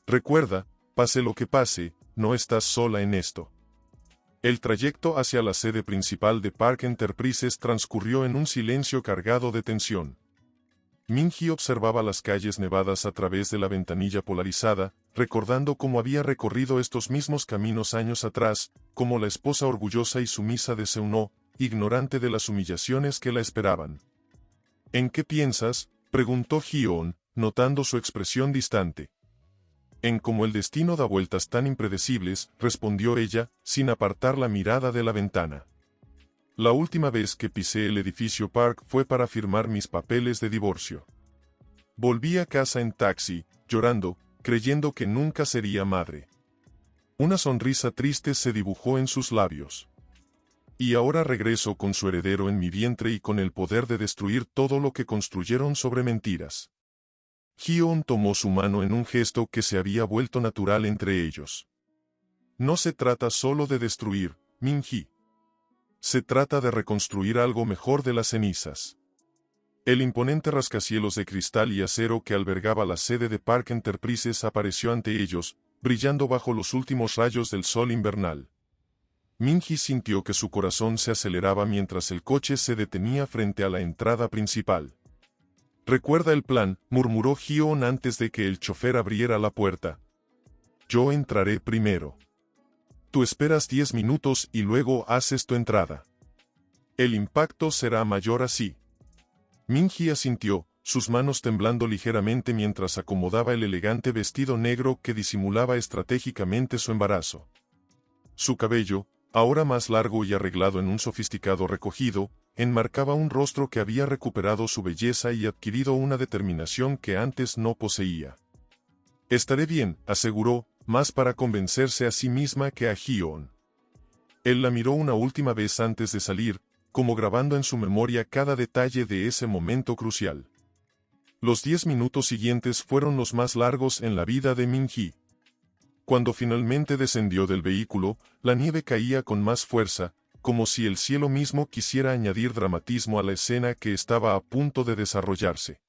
Recuerda, pase lo que pase, no estás sola en esto. El trayecto hacia la sede principal de Park Enterprises transcurrió en un silencio cargado de tensión. Min-hee observaba las calles nevadas a través de la ventanilla polarizada, recordando cómo había recorrido estos mismos caminos años atrás, como la esposa orgullosa y sumisa de Seun-ho, ignorante de las humillaciones que la esperaban. ¿En qué piensas?, preguntó Hyeon, notando su expresión distante. En cómo el destino da vueltas tan impredecibles, respondió ella, sin apartar la mirada de la ventana. La última vez que pisé el edificio Park fue para firmar mis papeles de divorcio. Volví a casa en taxi, llorando, creyendo que nunca sería madre. Una sonrisa triste se dibujó en sus labios. Y ahora regreso con su heredero en mi vientre y con el poder de destruir todo lo que construyeron sobre mentiras. Hyeon tomó su mano en un gesto que se había vuelto natural entre ellos. No se trata solo de destruir, Min-hee. Se trata de reconstruir algo mejor de las cenizas. El imponente rascacielos de cristal y acero que albergaba la sede de Park Enterprises apareció ante ellos, brillando bajo los últimos rayos del sol invernal. Min-hee sintió que su corazón se aceleraba mientras el coche se detenía frente a la entrada principal. Recuerda el plan, murmuró Hyeon antes de que el chofer abriera la puerta. Yo entraré primero. Tú esperas 10 minutos y luego haces tu entrada. El impacto será mayor así. Min-hee asintió, sus manos temblando ligeramente mientras acomodaba el elegante vestido negro que disimulaba estratégicamente su embarazo. Su cabello, ahora más largo y arreglado en un sofisticado recogido, enmarcaba un rostro que había recuperado su belleza y adquirido una determinación que antes no poseía. Estaré bien, aseguró, más para convencerse a sí misma que a Hyeon. Él la miró una última vez antes de salir, como grabando en su memoria cada detalle de ese momento crucial. Los 10 minutos siguientes fueron los más largos en la vida de Min-hee. Cuando finalmente descendió del vehículo, la nieve caía con más fuerza, como si el cielo mismo quisiera añadir dramatismo a la escena que estaba a punto de desarrollarse.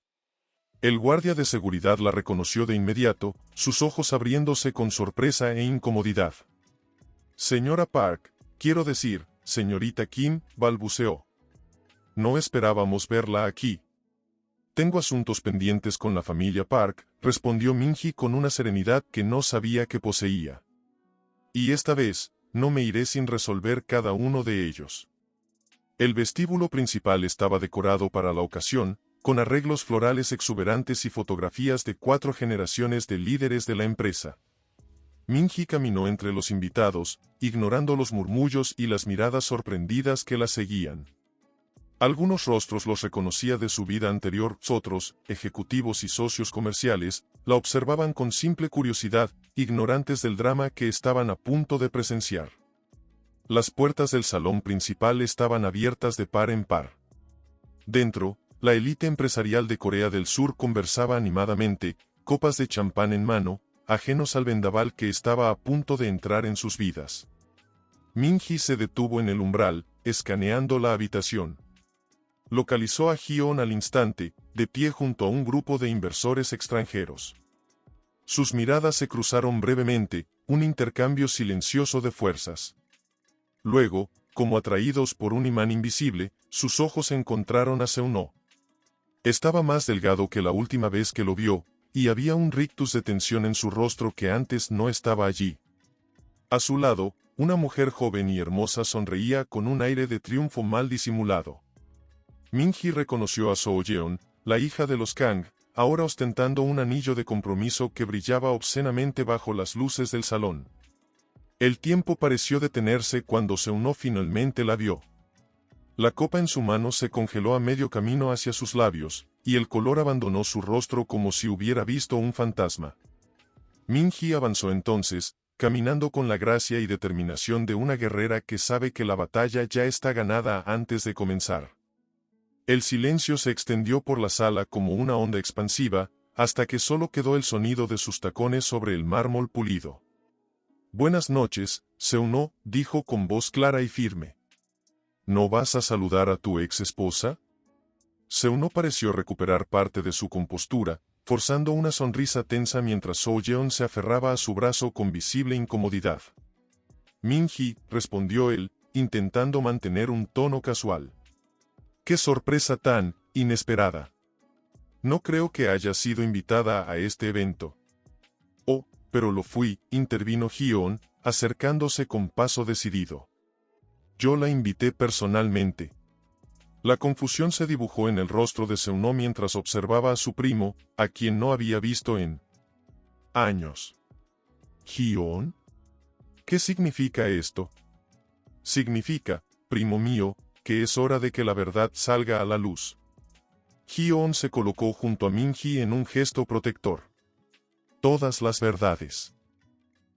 El guardia de seguridad la reconoció de inmediato, sus ojos abriéndose con sorpresa e incomodidad. Señora Park, quiero decir, señorita Kim, balbuceó. No esperábamos verla aquí. Tengo asuntos pendientes con la familia Park, respondió Min-hee con una serenidad que no sabía que poseía. Y esta vez, no me iré sin resolver cada uno de ellos. El vestíbulo principal estaba decorado para la ocasión, con arreglos florales exuberantes y fotografías de 4 generaciones de líderes de la empresa. Min-hee caminó entre los invitados, ignorando los murmullos y las miradas sorprendidas que la seguían. Algunos rostros los reconocía de su vida anterior, otros, ejecutivos y socios comerciales, la observaban con simple curiosidad, ignorantes del drama que estaban a punto de presenciar. Las puertas del salón principal estaban abiertas de par en par. Dentro, la élite empresarial de Corea del Sur conversaba animadamente, copas de champán en mano, ajenos al vendaval que estaba a punto de entrar en sus vidas. Min-hee se detuvo en el umbral, escaneando la habitación. Localizó a Hee-on al instante, de pie junto a un grupo de inversores extranjeros. Sus miradas se cruzaron brevemente, un intercambio silencioso de fuerzas. Luego, como atraídos por un imán invisible, sus ojos encontraron a Seung-ho. Estaba más delgado que la última vez que lo vio, y había un rictus de tensión en su rostro que antes no estaba allí. A su lado, una mujer joven y hermosa sonreía con un aire de triunfo mal disimulado. Min-hee reconoció a Seo-yeon, la hija de los Kang, ahora ostentando un anillo de compromiso que brillaba obscenamente bajo las luces del salón. El tiempo pareció detenerse cuando Seung-ho finalmente la vio. La copa en su mano se congeló a medio camino hacia sus labios, y el color abandonó su rostro como si hubiera visto un fantasma. Min-hee avanzó entonces, caminando con la gracia y determinación de una guerrera que sabe que la batalla ya está ganada antes de comenzar. El silencio se extendió por la sala como una onda expansiva, hasta que solo quedó el sonido de sus tacones sobre el mármol pulido. «Buenas noches, Seung-ho», dijo con voz clara y firme. «¿No vas a saludar a tu ex esposa?» Seung-ho pareció recuperar parte de su compostura, forzando una sonrisa tensa mientras Seo-yeon se aferraba a su brazo con visible incomodidad. «Min-hee», respondió él, intentando mantener un tono casual. «¡Qué sorpresa tan inesperada! No creo que haya sido invitada a este evento». «Oh, pero lo fui», intervino Hee-on, acercándose con paso decidido. «Yo la invité personalmente». La confusión se dibujó en el rostro de Seung-ho mientras observaba a su primo, a quien no había visto en años. «¿Hee-on? ¿Qué significa esto?» «Significa, primo mío, que es hora de que la verdad salga a la luz». Hee-on se colocó junto a Min-hee en un gesto protector. «Todas las verdades».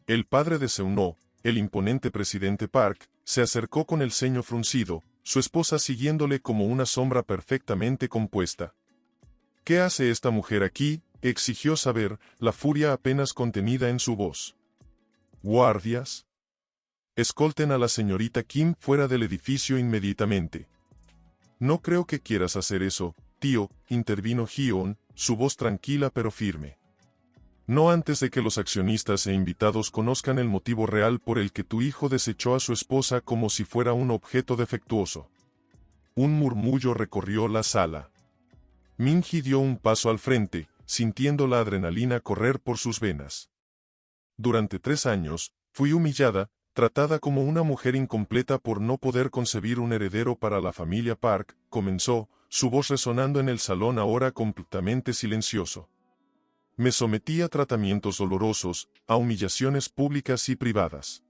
El padre de Seung-ho, el imponente presidente Park, se acercó con el ceño fruncido, su esposa siguiéndole como una sombra perfectamente compuesta. «¿Qué hace esta mujer aquí?», exigió saber, la furia apenas contenida en su voz. «Guardias. Escolten a la señorita Kim fuera del edificio inmediatamente». «No creo que quieras hacer eso, tío», intervino Hee-on, su voz tranquila pero firme. «No antes de que los accionistas e invitados conozcan el motivo real por el que tu hijo desechó a su esposa como si fuera un objeto defectuoso». Un murmullo recorrió la sala. Min-hee dio un paso al frente, sintiendo la adrenalina correr por sus venas. «Durante 3 años, fui humillada, tratada como una mujer incompleta por no poder concebir un heredero para la familia Park», comenzó, su voz resonando en el salón ahora completamente silencioso. «Me sometí a tratamientos dolorosos, a humillaciones públicas y privadas.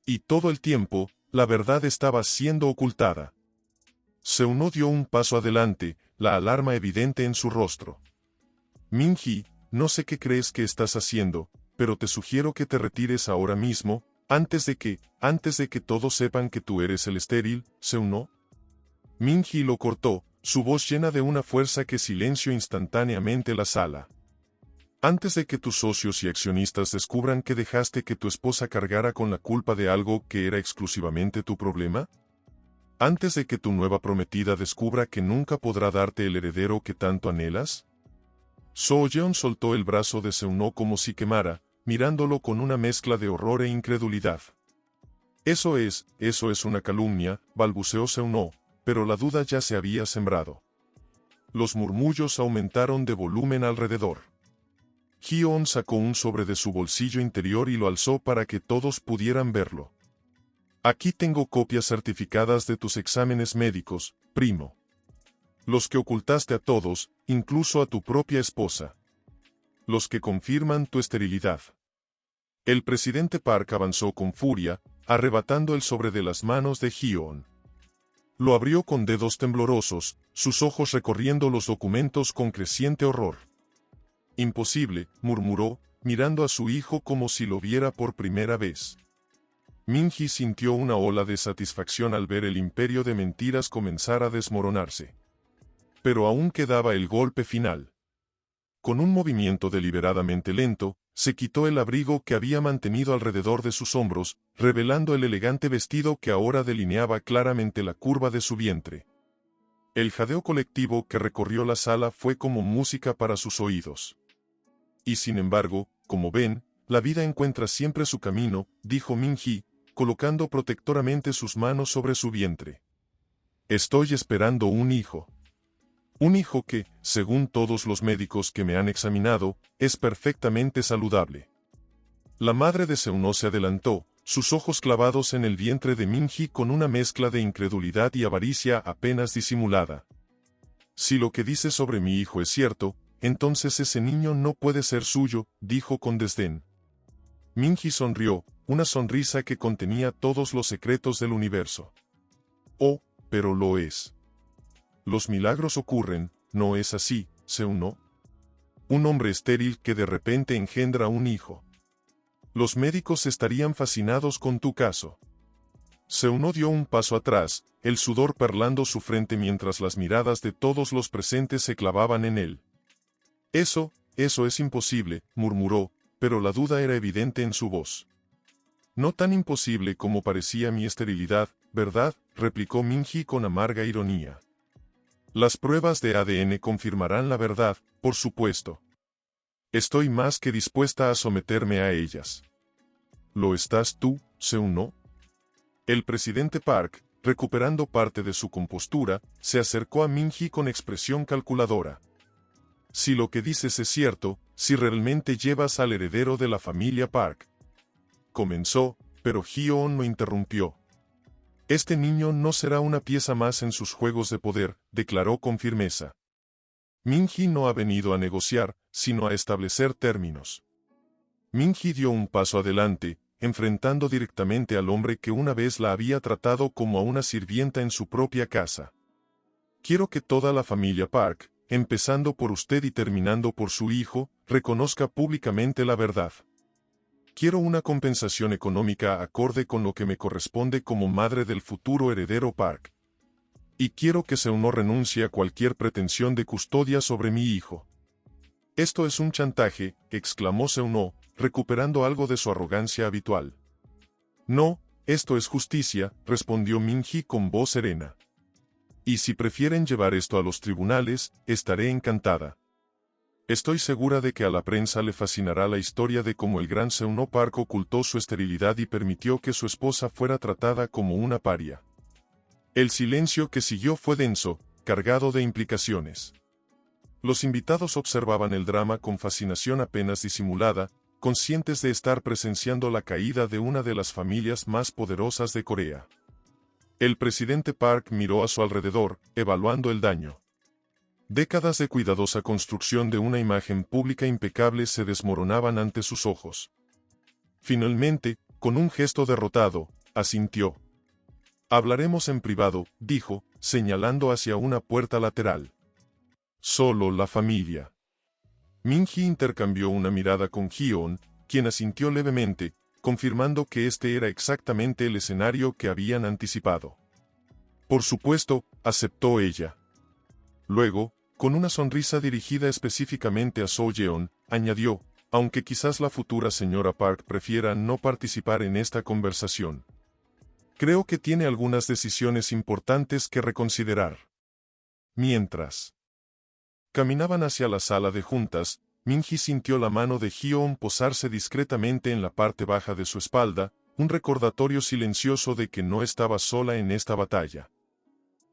Y todo el tiempo, la verdad estaba siendo ocultada». Seung-ho dio un paso adelante, la alarma evidente en su rostro. «Min-hee, no sé qué crees que estás haciendo, pero te sugiero que te retires ahora mismo, antes de que todos sepan que tú eres el estéril, Seung-ho». Min-hee lo cortó, su voz llena de una fuerza que silenció instantáneamente la sala. «Antes de que tus socios y accionistas descubran que dejaste que tu esposa cargara con la culpa de algo que era exclusivamente tu problema. Antes de que tu nueva prometida descubra que nunca podrá darte el heredero que tanto anhelas». Seo-yeon soltó el brazo de Seung-ho como si quemara, mirándolo con una mezcla de horror e incredulidad. Eso es una calumnia», balbuceó Seung-ho, pero la duda ya se había sembrado. Los murmullos aumentaron de volumen alrededor. Hee-on sacó un sobre de su bolsillo interior y lo alzó para que todos pudieran verlo. «Aquí tengo copias certificadas de tus exámenes médicos, primo. Los que ocultaste a todos, incluso a tu propia esposa. Los que confirman tu esterilidad». El presidente Park avanzó con furia, arrebatando el sobre de las manos de Hee-on. Lo abrió con dedos temblorosos, sus ojos recorriendo los documentos con creciente horror. Imposible, murmuró, mirando a su hijo como si lo viera por primera vez. Min-hee sintió una ola de satisfacción al ver el imperio de mentiras comenzar a desmoronarse. Pero aún quedaba el golpe final. Con un movimiento deliberadamente lento, se quitó el abrigo que había mantenido alrededor de sus hombros, revelando el elegante vestido que ahora delineaba claramente la curva de su vientre. El jadeo colectivo que recorrió la sala fue como música para sus oídos. Y sin embargo, como ven, la vida encuentra siempre su camino, dijo Min-hee, colocando protectoramente sus manos sobre su vientre. Estoy esperando un hijo. Un hijo que, según todos los médicos que me han examinado, es perfectamente saludable. La madre de Seuno se adelantó, sus ojos clavados en el vientre de Min-hee con una mezcla de incredulidad y avaricia apenas disimulada. Si lo que dice sobre mi hijo es cierto, entonces ese niño no puede ser suyo, dijo con desdén. Min-hee sonrió, una sonrisa que contenía todos los secretos del universo. Oh, pero lo es. Los milagros ocurren, ¿no es así, Seuno? Un hombre estéril que de repente engendra un hijo. Los médicos estarían fascinados con tu caso. Seuno dio un paso atrás, el sudor perlando su frente mientras las miradas de todos los presentes se clavaban en él. Eso es imposible, murmuró, pero la duda era evidente en su voz. No tan imposible como parecía mi esterilidad, ¿verdad?, replicó Min-hee con amarga ironía. Las pruebas de ADN confirmarán la verdad, por supuesto. Estoy más que dispuesta a someterme a ellas. ¿Lo estás tú, Seuno? El presidente Park, recuperando parte de su compostura, se acercó a Min-hee con expresión calculadora. Si lo que dices es cierto, si realmente llevas al heredero de la familia Park. Comenzó, pero Hyo-on lo interrumpió. Este niño no será una pieza más en sus juegos de poder, declaró con firmeza. Min-hee no ha venido a negociar, sino a establecer términos. Min-hee dio un paso adelante, enfrentando directamente al hombre que una vez la había tratado como a una sirvienta en su propia casa. Quiero que toda la familia Park, empezando por usted y terminando por su hijo, reconozca públicamente la verdad. Quiero una compensación económica acorde con lo que me corresponde como madre del futuro heredero Park. Y quiero que Seuno renuncie a cualquier pretensión de custodia sobre mi hijo. Esto es un chantaje, exclamó Seuno, recuperando algo de su arrogancia habitual. No, esto es justicia, respondió Min-hee con voz serena. Y si prefieren llevar esto a los tribunales, estaré encantada. Estoy segura de que a la prensa le fascinará la historia de cómo el gran Seuno Park ocultó su esterilidad y permitió que su esposa fuera tratada como una paria. El silencio que siguió fue denso, cargado de implicaciones. Los invitados observaban el drama con fascinación apenas disimulada, conscientes de estar presenciando la caída de una de las familias más poderosas de Corea. El presidente Park miró a su alrededor, evaluando el daño. Décadas de cuidadosa construcción de una imagen pública impecable se desmoronaban ante sus ojos. Finalmente, con un gesto derrotado, asintió. Hablaremos en privado, dijo, señalando hacia una puerta lateral. Solo la familia. Min-hee intercambió una mirada con Hyo-on, quien asintió levemente, confirmando que este era exactamente el escenario que habían anticipado. Por supuesto, aceptó ella. Luego, con una sonrisa dirigida específicamente a So-yeon, añadió, aunque quizás la futura señora Park prefiera no participar en esta conversación. Creo que tiene algunas decisiones importantes que reconsiderar. Mientras caminaban hacia la sala de juntas, Min-hee sintió la mano de Hyo-on posarse discretamente en la parte baja de su espalda, un recordatorio silencioso de que no estaba sola en esta batalla.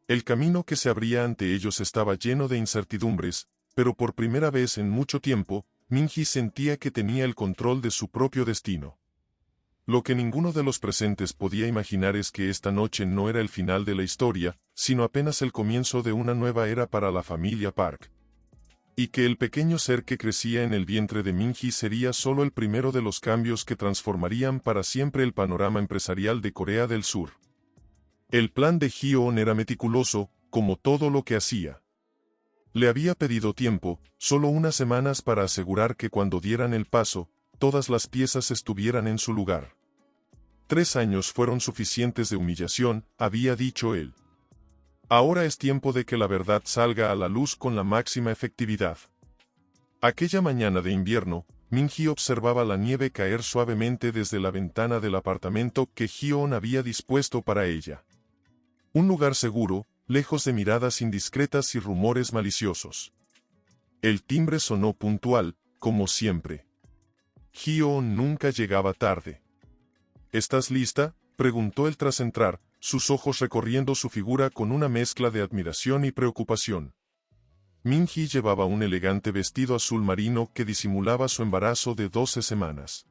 El camino que se abría ante ellos estaba lleno de incertidumbres, pero por primera vez en mucho tiempo, Min-hee sentía que tenía el control de su propio destino. Lo que ninguno de los presentes podía imaginar es que esta noche no era el final de la historia, sino apenas el comienzo de una nueva era para la familia Park. Y que el pequeño ser que crecía en el vientre de Min-hee sería solo el primero de los cambios que transformarían para siempre el panorama empresarial de Corea del Sur. El plan de Hyo-on era meticuloso, como todo lo que hacía. Le había pedido tiempo, solo unas semanas para asegurar que cuando dieran el paso, todas las piezas estuvieran en su lugar. 3 años fueron suficientes de humillación, había dicho él. Ahora es tiempo de que la verdad salga a la luz con la máxima efectividad. Aquella mañana de invierno, Min-hee observaba la nieve caer suavemente desde la ventana del apartamento que Hyo-on había dispuesto para ella. Un lugar seguro, lejos de miradas indiscretas y rumores maliciosos. El timbre sonó puntual, como siempre. Hyo-on nunca llegaba tarde. ¿Estás lista?, preguntó él tras entrar, sus ojos recorriendo su figura con una mezcla de admiración y preocupación. Min-hee llevaba un elegante vestido azul marino que disimulaba su embarazo de 12 semanas.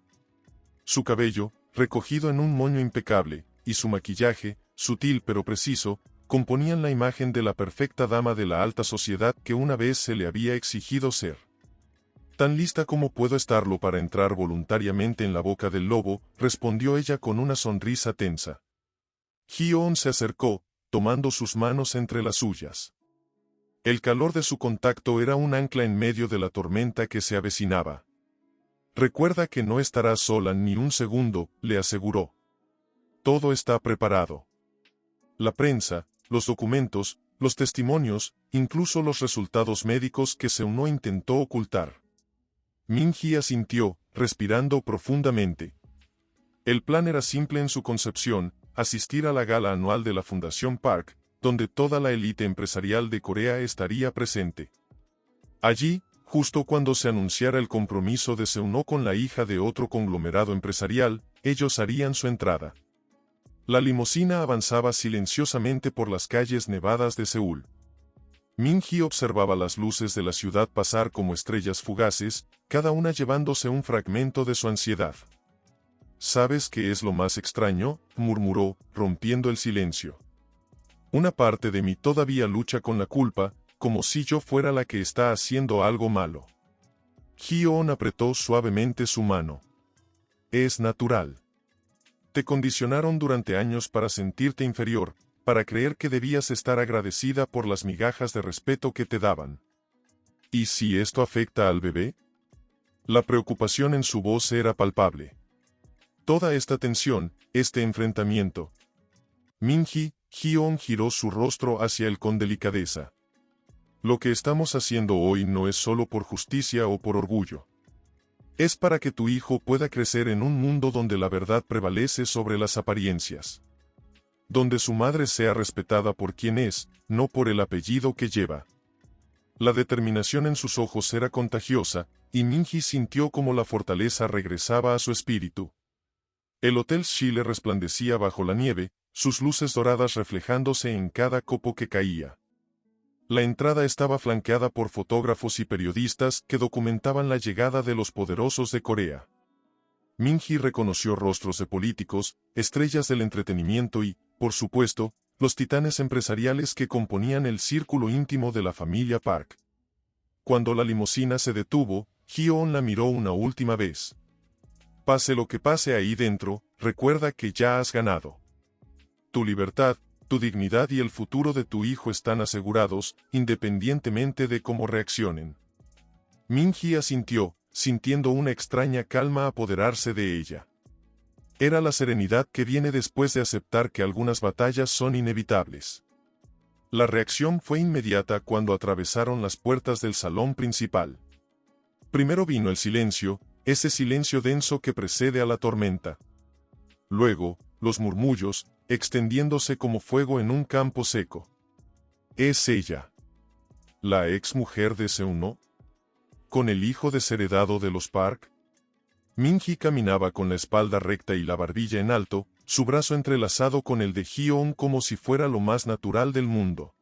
Su cabello, recogido en un moño impecable, y su maquillaje, sutil pero preciso, componían la imagen de la perfecta dama de la alta sociedad que una vez se le había exigido ser. Tan lista como puedo estarlo para entrar voluntariamente en la boca del lobo, respondió ella con una sonrisa tensa. Hyo-on se acercó, tomando sus manos entre las suyas. El calor de su contacto era un ancla en medio de la tormenta que se avecinaba. Recuerda que no estarás sola ni un segundo, le aseguró. Todo está preparado. La prensa, los documentos, los testimonios, incluso los resultados médicos que Seung-no intentó ocultar. Min-hee asintió, respirando profundamente. El plan era simple en su concepción, asistir a la gala anual de la Fundación Park, donde toda la élite empresarial de Corea estaría presente. Allí, justo cuando se anunciara el compromiso de Seung-no con la hija de otro conglomerado empresarial, ellos harían su entrada. La limusina avanzaba silenciosamente por las calles nevadas de Seúl. Min-hee observaba las luces de la ciudad pasar como estrellas fugaces, cada una llevándose un fragmento de su ansiedad. ¿Sabes qué es lo más extraño?, murmuró, rompiendo el silencio. Una parte de mí todavía lucha con la culpa, como si yo fuera la que está haciendo algo malo. Hyo-on apretó suavemente su mano. Es natural. Te condicionaron durante años para sentirte inferior, para creer que debías estar agradecida por las migajas de respeto que te daban. ¿Y si esto afecta al bebé? La preocupación en su voz era palpable. Toda esta tensión, este enfrentamiento. Min-hee, Hyo-on giró su rostro hacia él con delicadeza. Lo que estamos haciendo hoy no es solo por justicia o por orgullo. Es para que tu hijo pueda crecer en un mundo donde la verdad prevalece sobre las apariencias. Donde su madre sea respetada por quien es, no por el apellido que lleva. La determinación en sus ojos era contagiosa, y Min-hee sintió como la fortaleza regresaba a su espíritu. El Hotel Chile resplandecía bajo la nieve, sus luces doradas reflejándose en cada copo que caía. La entrada estaba flanqueada por fotógrafos y periodistas que documentaban la llegada de los poderosos de Corea. Min-hee reconoció rostros de políticos, estrellas del entretenimiento y, por supuesto, los titanes empresariales que componían el círculo íntimo de la familia Park. Cuando la limusina se detuvo, Hyo-on la miró una última vez. Pase lo que pase ahí dentro, recuerda que ya has ganado. Tu libertad, tu dignidad y el futuro de tu hijo están asegurados, independientemente de cómo reaccionen. Min-hee asintió, sintiendo una extraña calma apoderarse de ella. Era la serenidad que viene después de aceptar que algunas batallas son inevitables. La reacción fue inmediata cuando atravesaron las puertas del salón principal. Primero vino el silencio, ese silencio denso que precede a la tormenta. Luego, los murmullos, extendiéndose como fuego en un campo seco. ¿Es ella la ex mujer de Seung-no? ¿Con el hijo desheredado de los Park? Min-hee caminaba con la espalda recta y la barbilla en alto, su brazo entrelazado con el de Hyo-on como si fuera lo más natural del mundo.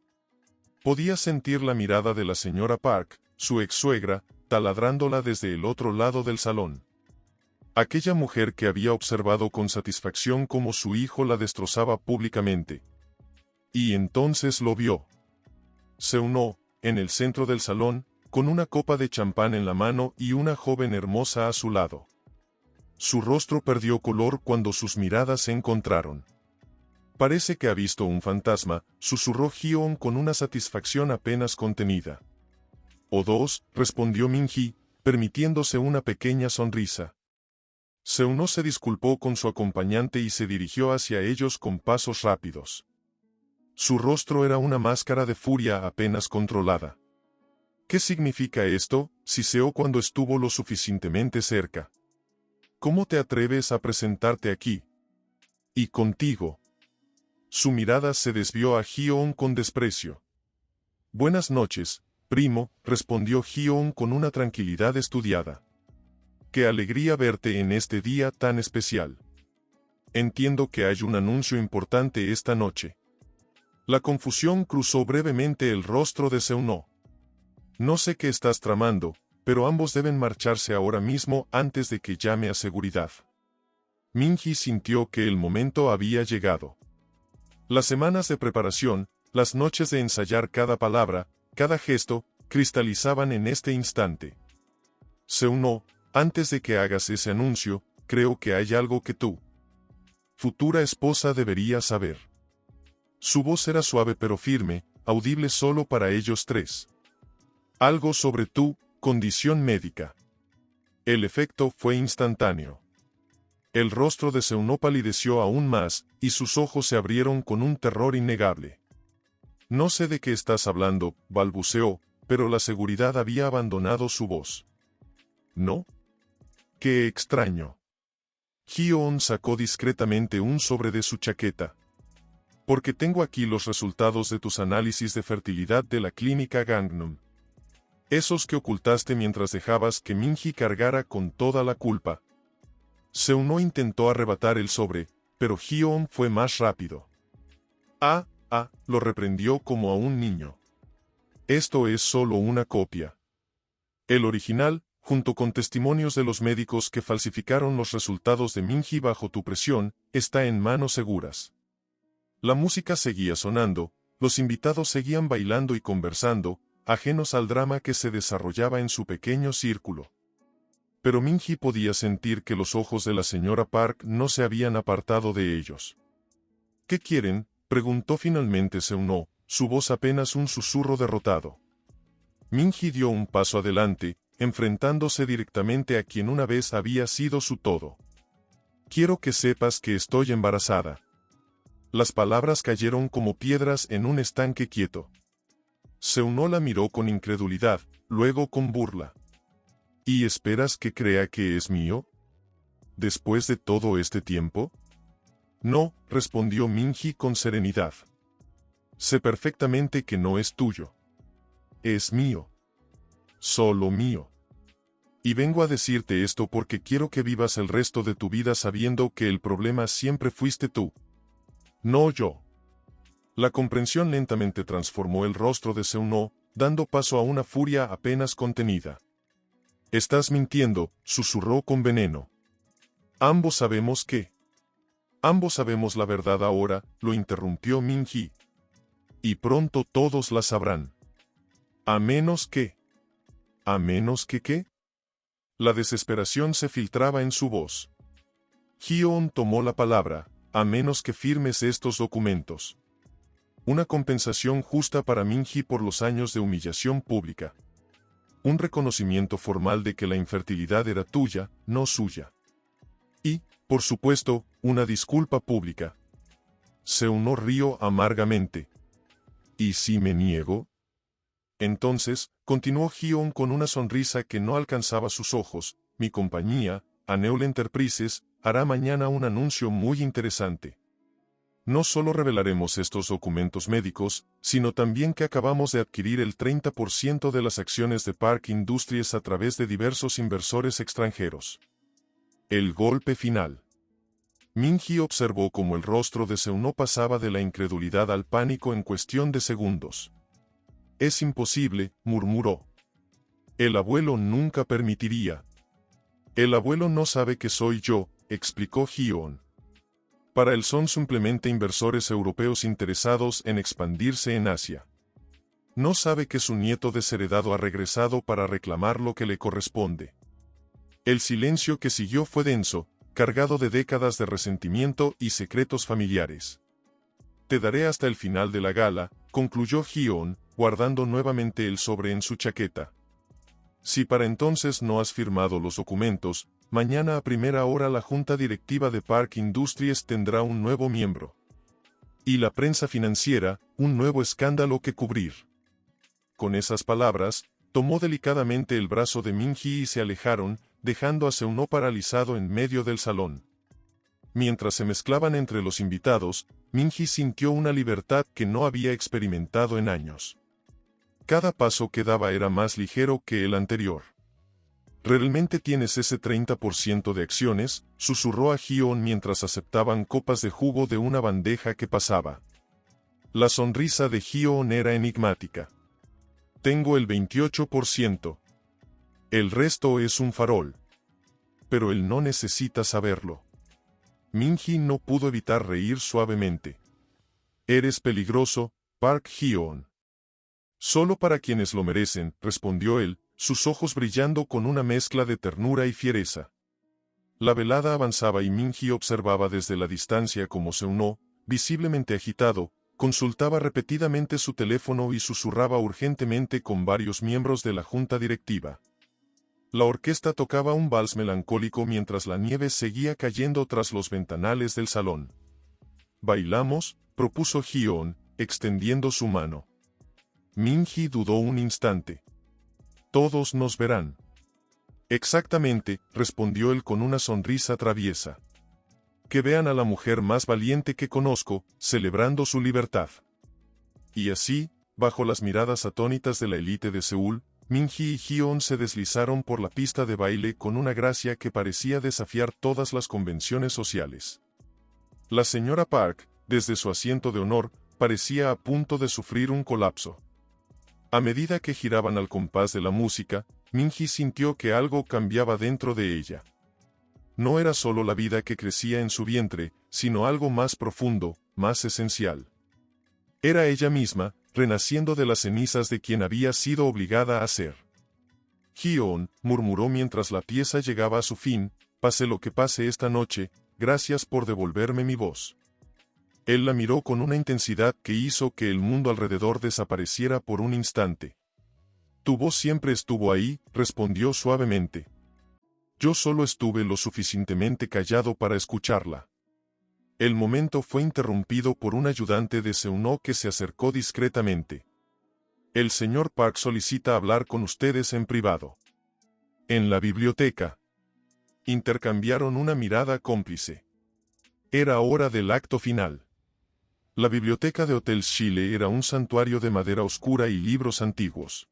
Podía sentir la mirada de la señora Park, su ex-suegra, taladrándola desde el otro lado del salón. Aquella mujer que había observado con satisfacción cómo su hijo la destrozaba públicamente. Y entonces lo vio. Seung-no, en el centro del salón, con una copa de champán en la mano y una joven hermosa a su lado. Su rostro perdió color cuando sus miradas se encontraron. Parece que ha visto un fantasma, susurró Hyo-on con una satisfacción apenas contenida. O dos, respondió Min-hee, permitiéndose una pequeña sonrisa. Seo-no se disculpó con su acompañante y se dirigió hacia ellos con pasos rápidos. Su rostro era una máscara de furia apenas controlada. ¿Qué significa esto, siseó cuando estuvo lo suficientemente cerca? ¿Cómo te atreves a presentarte aquí? Y contigo. Su mirada se desvió a Hyo-on con desprecio. Buenas noches, primo, respondió Hyo-on con una tranquilidad estudiada. Qué alegría verte en este día tan especial. Entiendo que hay un anuncio importante esta noche. La confusión cruzó brevemente el rostro de Seo-no. No sé qué estás tramando, pero ambos deben marcharse ahora mismo antes de que llame a seguridad. Min-hee sintió que el momento había llegado. Las semanas de preparación, las noches de ensayar cada palabra, cada gesto, cristalizaban en este instante. Seo-no, antes de que hagas ese anuncio, creo que hay algo que tu futura esposa debería saber. Su voz era suave pero firme, audible solo para ellos tres. Algo sobre tu condición médica. El efecto fue instantáneo. El rostro de Seo-no palideció aún más, y sus ojos se abrieron con un terror innegable. No sé de qué estás hablando, balbuceó, pero la seguridad había abandonado su voz. ¿No? ¡Qué extraño! Hyo-on sacó discretamente un sobre de su chaqueta. Porque tengo aquí los resultados de tus análisis de fertilidad de la clínica Gangnam. Esos que ocultaste mientras dejabas que Min-hee cargara con toda la culpa. Seo-no intentó arrebatar el sobre, pero Hyo-on fue más rápido. Lo reprendió como a un niño. Esto es solo una copia. El original, junto con testimonios de los médicos que falsificaron los resultados de Min-hee bajo tu presión, está en manos seguras. La música seguía sonando, los invitados seguían bailando y conversando, ajenos al drama que se desarrollaba en su pequeño círculo. Pero Min-hee podía sentir que los ojos de la señora Park no se habían apartado de ellos. ¿Qué quieren?, preguntó finalmente Seo-no, su voz apenas un susurro derrotado. Min-hee dio un paso adelante, enfrentándose directamente a quien una vez había sido su todo. Quiero que sepas que estoy embarazada. Las palabras cayeron como piedras en un estanque quieto. Seo-no la miró con incredulidad, luego con burla. ¿Y esperas que crea que es mío? ¿Después de todo este tiempo? No, respondió Min-hee con serenidad. Sé perfectamente que no es tuyo. Es mío. Solo mío. Y vengo a decirte esto porque quiero que vivas el resto de tu vida sabiendo que el problema siempre fuiste tú. No yo. La comprensión lentamente transformó el rostro de Seo-no, dando paso a una furia apenas contenida. Estás mintiendo, susurró con veneno. Ambos sabemos que. Ambos sabemos la verdad ahora, lo interrumpió Min-hee. Y pronto todos la sabrán. A menos que. ¿A menos que qué? La desesperación se filtraba en su voz. Hyo-on tomó la palabra, a menos que firmes estos documentos. Una compensación justa para Min-hee por los años de humillación pública. Un reconocimiento formal de que la infertilidad era tuya, no suya. Y, por supuesto, una disculpa pública. Seo-no rió amargamente. ¿Y si me niego? Entonces, continuó Hyo-on con una sonrisa que no alcanzaba sus ojos, mi compañía, Aneul Enterprises, hará mañana un anuncio muy interesante. No solo revelaremos estos documentos médicos, sino también que acabamos de adquirir el 30% de las acciones de Park Industries a través de diversos inversores extranjeros. El golpe final. Min-hee observó cómo el rostro de Seo-no pasaba de la incredulidad al pánico en cuestión de segundos. Es imposible, murmuró. El abuelo nunca permitiría. El abuelo no sabe que soy yo, explicó Hyo-on. Para él son simplemente inversores europeos interesados en expandirse en Asia. No sabe que su nieto desheredado ha regresado para reclamar lo que le corresponde. El silencio que siguió fue denso, cargado de décadas de resentimiento y secretos familiares. Te daré hasta el final de la gala, concluyó Hyo-on, guardando nuevamente el sobre en su chaqueta. Si para entonces no has firmado los documentos, mañana a primera hora la junta directiva de Park Industries tendrá un nuevo miembro. Y la prensa financiera, un nuevo escándalo que cubrir. Con esas palabras, tomó delicadamente el brazo de Min-hee y se alejaron, dejando a Seung-ho paralizado en medio del salón. Mientras se mezclaban entre los invitados, Min-hee sintió una libertad que no había experimentado en años. Cada paso que daba era más ligero que el anterior. ¿Realmente tienes ese 30% de acciones?, susurró a Hyo-on mientras aceptaban copas de jugo de una bandeja que pasaba. La sonrisa de Hyo-on era enigmática. Tengo el 28%. El resto es un farol. Pero él no necesita saberlo. Min-hee no pudo evitar reír suavemente. Eres peligroso, Park Hyo-on. Solo para quienes lo merecen, respondió él, sus ojos brillando con una mezcla de ternura y fiereza. La velada avanzaba y Min-hee observaba desde la distancia como Seung-ho, visiblemente agitado, consultaba repetidamente su teléfono y susurraba urgentemente con varios miembros de la junta directiva. La orquesta tocaba un vals melancólico mientras la nieve seguía cayendo tras los ventanales del salón. «¿Bailamos?», propuso Hyo-on, extendiendo su mano. Min-hee dudó un instante. «Todos nos verán». «Exactamente», respondió él con una sonrisa traviesa. «Que vean a la mujer más valiente que conozco, celebrando su libertad». Y así, bajo las miradas atónitas de la élite de Seúl, Min-hee y Hyo-on se deslizaron por la pista de baile con una gracia que parecía desafiar todas las convenciones sociales. La señora Park, desde su asiento de honor, parecía a punto de sufrir un colapso. A medida que giraban al compás de la música, Min-hee sintió que algo cambiaba dentro de ella. No era solo la vida que crecía en su vientre, sino algo más profundo, más esencial. Era ella misma, renaciendo de las cenizas de quien había sido obligada a ser. Hyo-on, murmuró mientras la pieza llegaba a su fin, pase lo que pase esta noche, gracias por devolverme mi voz. Él la miró con una intensidad que hizo que el mundo alrededor desapareciera por un instante. Tu voz siempre estuvo ahí, respondió suavemente. Yo solo estuve lo suficientemente callado para escucharla. El momento fue interrumpido por un ayudante de Seung-ho que se acercó discretamente. El señor Park solicita hablar con ustedes en privado. En la biblioteca. Intercambiaron una mirada cómplice. Era hora del acto final. La biblioteca de Hotel Chile era un santuario de madera oscura y libros antiguos.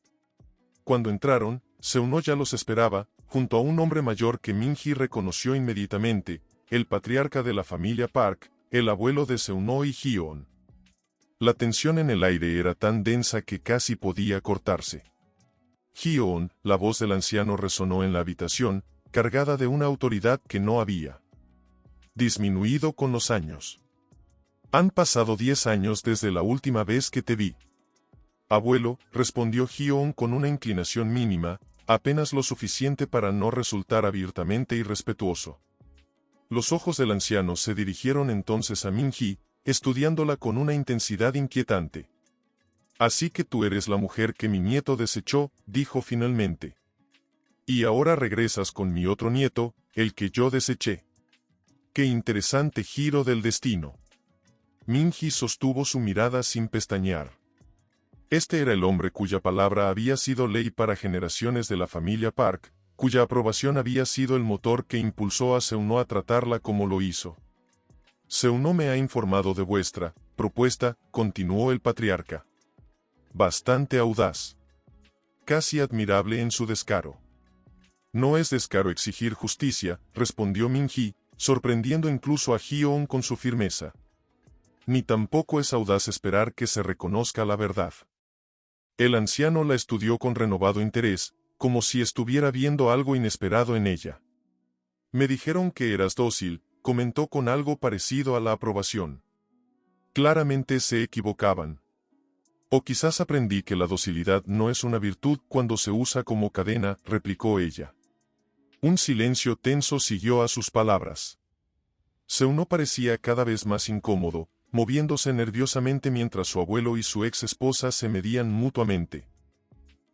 Cuando entraron, Seung-ho ya los esperaba, junto a un hombre mayor que Min-hee reconoció inmediatamente, el patriarca de la familia Park, el abuelo de Seung-ho y Hyo-on. La tensión en el aire era tan densa que casi podía cortarse. Hyo-on, la voz del anciano resonó en la habitación, cargada de una autoridad que no había disminuido con los años. Han pasado 10 años desde la última vez que te vi. Abuelo, respondió Hyo-on con una inclinación mínima, apenas lo suficiente para no resultar abiertamente irrespetuoso. Los ojos del anciano se dirigieron entonces a Min-hee, estudiándola con una intensidad inquietante. Así que tú eres la mujer que mi nieto desechó, dijo finalmente. Y ahora regresas con mi otro nieto, el que yo deseché. Qué interesante giro del destino. Min-hee sostuvo su mirada sin pestañear. Este era el hombre cuya palabra había sido ley para generaciones de la familia Park, cuya aprobación había sido el motor que impulsó a Seung-ho a tratarla como lo hizo. Seung-ho me ha informado de vuestra propuesta, continuó el patriarca. Bastante audaz. Casi admirable en su descaro. No es descaro exigir justicia, respondió Min-hee, sorprendiendo incluso a Hyo-on con su firmeza. Ni tampoco es audaz esperar que se reconozca la verdad. El anciano la estudió con renovado interés, como si estuviera viendo algo inesperado en ella. Me dijeron que eras dócil, comentó con algo parecido a la aprobación. Claramente se equivocaban. O quizás aprendí que la docilidad no es una virtud cuando se usa como cadena, replicó ella. Un silencio tenso siguió a sus palabras. Seung-ho parecía cada vez más incómodo, moviéndose nerviosamente mientras su abuelo y su ex esposa se medían mutuamente.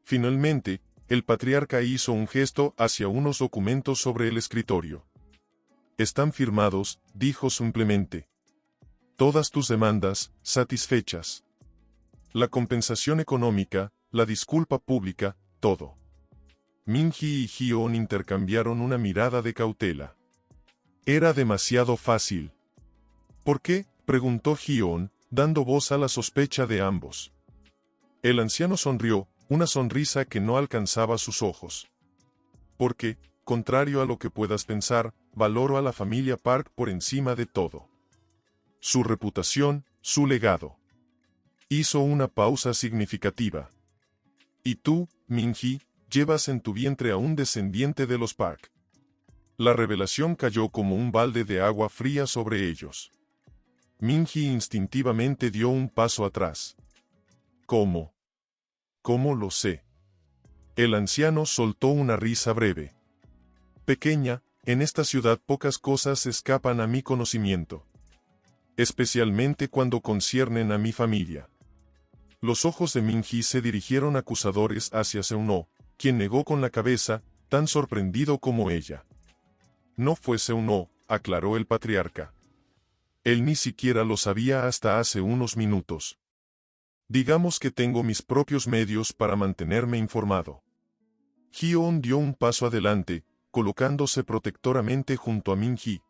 Finalmente, el patriarca hizo un gesto hacia unos documentos sobre el escritorio. «Están firmados», dijo simplemente. «Todas tus demandas, satisfechas. La compensación económica, la disculpa pública, todo». Minji y Hyo-on intercambiaron una mirada de cautela. Era demasiado fácil. «¿Por qué?», preguntó Hyo-on, dando voz a la sospecha de ambos. El anciano sonrió, una sonrisa que no alcanzaba sus ojos. «Porque, contrario a lo que puedas pensar, valoro a la familia Park por encima de todo. Su reputación, su legado». Hizo una pausa significativa. «Y tú, Minji, llevas en tu vientre a un descendiente de los Park». La revelación cayó como un balde de agua fría sobre ellos. Minji instintivamente dio un paso atrás. «¿Cómo? ¿Cómo lo sé?». El anciano soltó una risa breve. «Pequeña, en esta ciudad pocas cosas escapan a mi conocimiento. Especialmente cuando conciernen a mi familia». Los ojos de Minji se dirigieron acusadores hacia Seuno, quien negó con la cabeza, tan sorprendido como ella. «No fue Seuno», aclaró el patriarca. «Él ni siquiera lo sabía hasta hace unos minutos. Digamos que tengo mis propios medios para mantenerme informado». Hyo-on dio un paso adelante, colocándose protectoramente junto a Minji.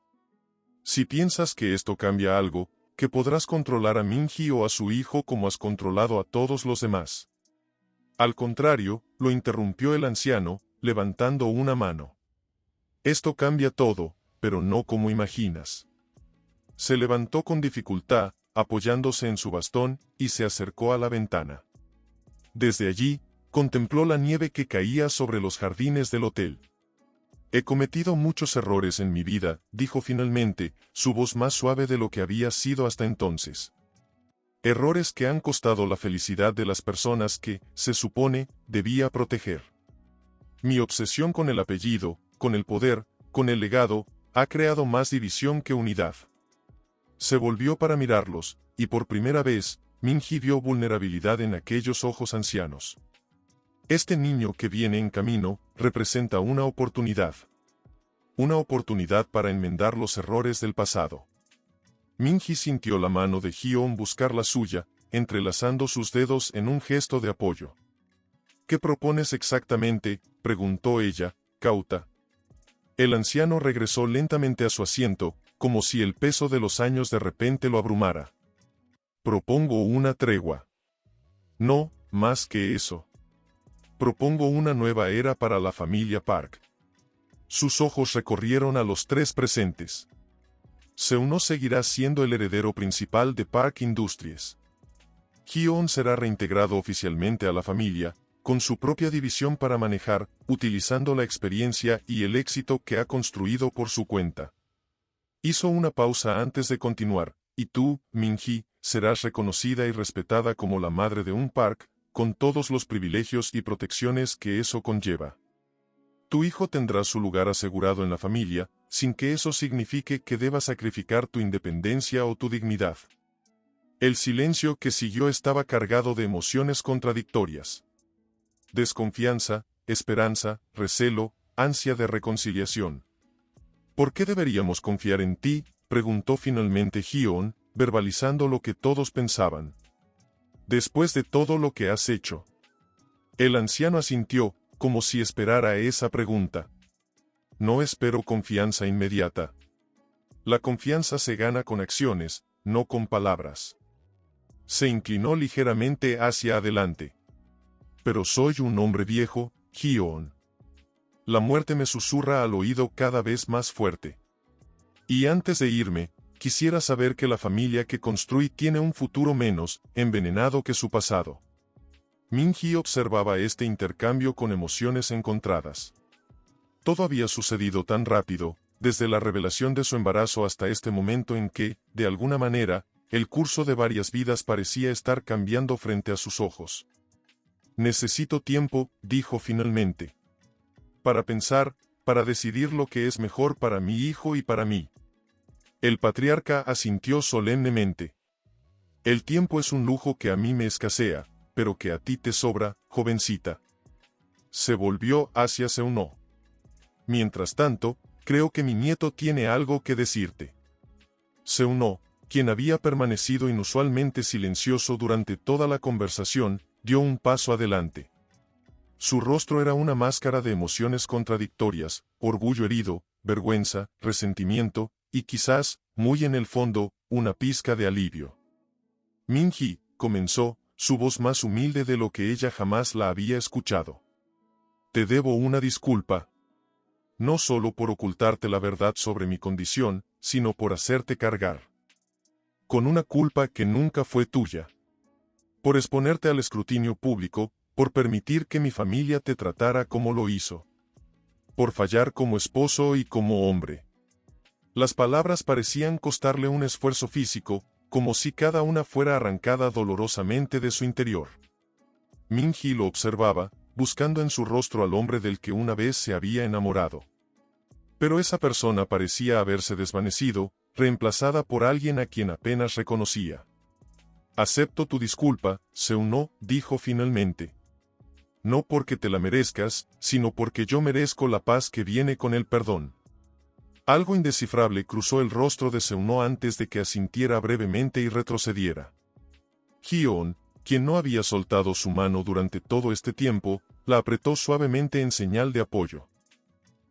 «Si piensas que esto cambia algo, que podrás controlar a Minji o a su hijo como has controlado a todos los demás». «Al contrario», lo interrumpió el anciano, levantando una mano. «Esto cambia todo, pero no como imaginas». Se levantó con dificultad, apoyándose en su bastón, y se acercó a la ventana. Desde allí, contempló la nieve que caía sobre los jardines del hotel. «He cometido muchos errores en mi vida», dijo finalmente, su voz más suave de lo que había sido hasta entonces. «Errores que han costado la felicidad de las personas que, se supone, debía proteger. Mi obsesión con el apellido, con el poder, con el legado, ha creado más división que unidad». Se volvió para mirarlos, y por primera vez, Minji vio vulnerabilidad en aquellos ojos ancianos. «Este niño que viene en camino, representa una oportunidad. Una oportunidad para enmendar los errores del pasado». Minji sintió la mano de Hyo-on buscar la suya, entrelazando sus dedos en un gesto de apoyo. «¿Qué propones exactamente?», preguntó ella, cauta. El anciano regresó lentamente a su asiento, como si el peso de los años de repente lo abrumara. «Propongo una tregua. No, más que eso. Propongo una nueva era para la familia Park». Sus ojos recorrieron a los tres presentes. Seuno seguirá siendo el heredero principal de Park Industries. Hyo-on será reintegrado oficialmente a la familia, con su propia división para manejar, utilizando la experiencia y el éxito que ha construido por su cuenta. Hizo una pausa antes de continuar. «Y tú, Minji, serás reconocida y respetada como la madre de un Park, con todos los privilegios y protecciones que eso conlleva. Tu hijo tendrá su lugar asegurado en la familia, sin que eso signifique que debas sacrificar tu independencia o tu dignidad». El silencio que siguió estaba cargado de emociones contradictorias. Desconfianza, esperanza, recelo, ansia de reconciliación. «¿Por qué deberíamos confiar en ti?», preguntó finalmente Hyo-on, verbalizando lo que todos pensaban. «Después de todo lo que has hecho». El anciano asintió, como si esperara esa pregunta. «No espero confianza inmediata. La confianza se gana con acciones, no con palabras». Se inclinó ligeramente hacia adelante. «Pero soy un hombre viejo, Hyo-on. La muerte me susurra al oído cada vez más fuerte. Y antes de irme, quisiera saber que la familia que construí tiene un futuro menos envenenado que su pasado». Minji observaba este intercambio con emociones encontradas. Todo había sucedido tan rápido, desde la revelación de su embarazo hasta este momento en que, de alguna manera, el curso de varias vidas parecía estar cambiando frente a sus ojos. «Necesito tiempo», dijo finalmente. «Para pensar, para decidir lo que es mejor para mi hijo y para mí». El patriarca asintió solemnemente. El tiempo es un lujo que a mí me escasea, pero que a ti te sobra, jovencita. Se volvió hacia Seunó. Mientras tanto, creo que mi nieto tiene algo que decirte. Seunó, quien había permanecido inusualmente silencioso durante toda la conversación, dio un paso adelante. Su rostro era una máscara de emociones contradictorias, orgullo herido, vergüenza, resentimiento, y quizás, muy en el fondo, una pizca de alivio. Min-hee, comenzó, su voz más humilde de lo que ella jamás la había escuchado. Te debo una disculpa. No solo por ocultarte la verdad sobre mi condición, sino por hacerte cargar con una culpa que nunca fue tuya. Por exponerte al escrutinio público, por permitir que mi familia te tratara como lo hizo. Por fallar como esposo y como hombre. Las palabras parecían costarle un esfuerzo físico, como si cada una fuera arrancada dolorosamente de su interior. Min-hee lo observaba, buscando en su rostro al hombre del que una vez se había enamorado. Pero esa persona parecía haberse desvanecido, reemplazada por alguien a quien apenas reconocía. Acepto tu disculpa, Seunó, dijo finalmente. No porque te la merezcas, sino porque yo merezco la paz que viene con el perdón. Algo indescifrable cruzó el rostro de Seunó antes de que asintiera brevemente y retrocediera. Hyeon, quien no había soltado su mano durante todo este tiempo, la apretó suavemente en señal de apoyo.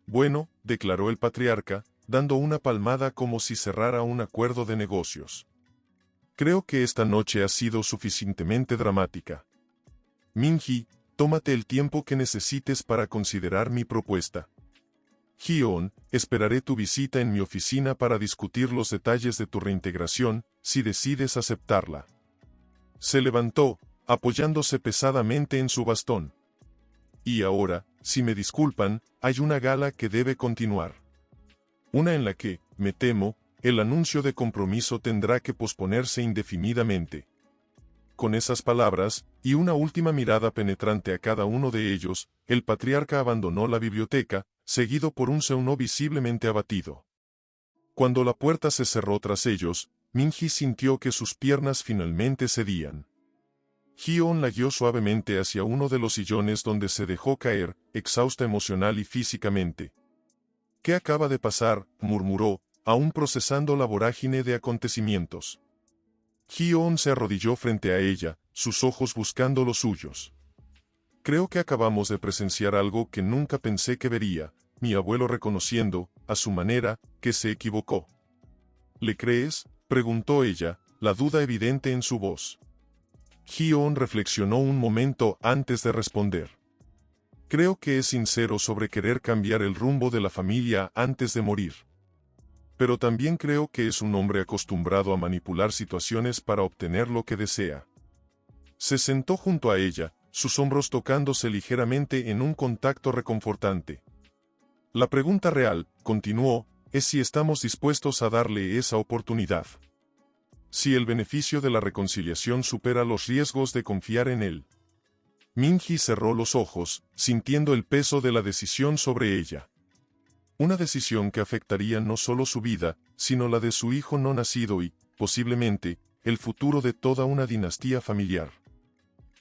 Bueno, declaró el patriarca, dando una palmada como si cerrara un acuerdo de negocios. Creo que esta noche ha sido suficientemente dramática. Min-hee, tómate el tiempo que necesites para considerar mi propuesta. Hyeon, esperaré tu visita en mi oficina para discutir los detalles de tu reintegración, si decides aceptarla. Se levantó, apoyándose pesadamente en su bastón. Y ahora, si me disculpan, hay una gala que debe continuar. Una en la que, me temo, el anuncio de compromiso tendrá que posponerse indefinidamente. Con esas palabras, y una última mirada penetrante a cada uno de ellos, el patriarca abandonó la biblioteca, seguido por un Seunó visiblemente abatido. Cuando la puerta se cerró tras ellos, Min-hee sintió que sus piernas finalmente cedían. Hyeon la guió suavemente hacia uno de los sillones donde se dejó caer, exhausta emocional y físicamente. ¿Qué acaba de pasar?, murmuró, aún procesando la vorágine de acontecimientos. Hyeon se arrodilló frente a ella, sus ojos buscando los suyos. Creo que acabamos de presenciar algo que nunca pensé que vería, mi abuelo reconociendo, a su manera, que se equivocó. ¿Le crees?, preguntó ella, la duda evidente en su voz. Hyeon reflexionó un momento antes de responder. Creo que es sincero sobre querer cambiar el rumbo de la familia antes de morir. Pero también creo que es un hombre acostumbrado a manipular situaciones para obtener lo que desea. Se sentó junto a ella, sus hombros tocándose ligeramente en un contacto reconfortante. La pregunta real, continuó, es si estamos dispuestos a darle esa oportunidad. Si el beneficio de la reconciliación supera los riesgos de confiar en él. Min-hee cerró los ojos, sintiendo el peso de la decisión sobre ella. Una decisión que afectaría no solo su vida, sino la de su hijo no nacido y, posiblemente, el futuro de toda una dinastía familiar.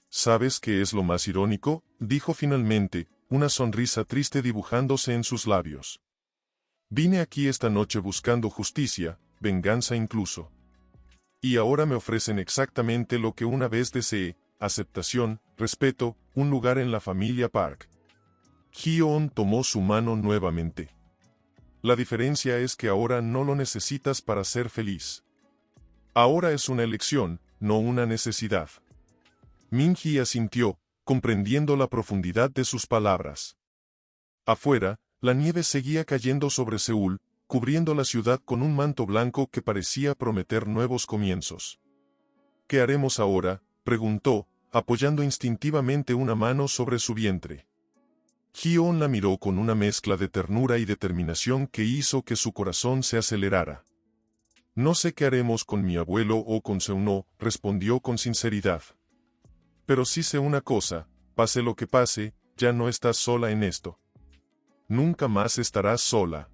¿Sabes qué es lo más irónico?, dijo finalmente, una sonrisa triste dibujándose en sus labios. Vine aquí esta noche buscando justicia, venganza incluso. Y ahora me ofrecen exactamente lo que una vez deseé, aceptación, respeto, un lugar en la familia Park. Hyeon tomó su mano nuevamente. La diferencia es que ahora no lo necesitas para ser feliz. Ahora es una elección, no una necesidad. Min-hee asintió, comprendiendo la profundidad de sus palabras. Afuera, la nieve seguía cayendo sobre Seúl, cubriendo la ciudad con un manto blanco que parecía prometer nuevos comienzos. ¿Qué haremos ahora?, preguntó, apoyando instintivamente una mano sobre su vientre. Hyeon la miró con una mezcla de ternura y determinación que hizo que su corazón se acelerara. No sé qué haremos con mi abuelo o con Seunó, respondió con sinceridad. Pero sí sé una cosa, pase lo que pase, ya no estás sola en esto. Nunca más estarás sola.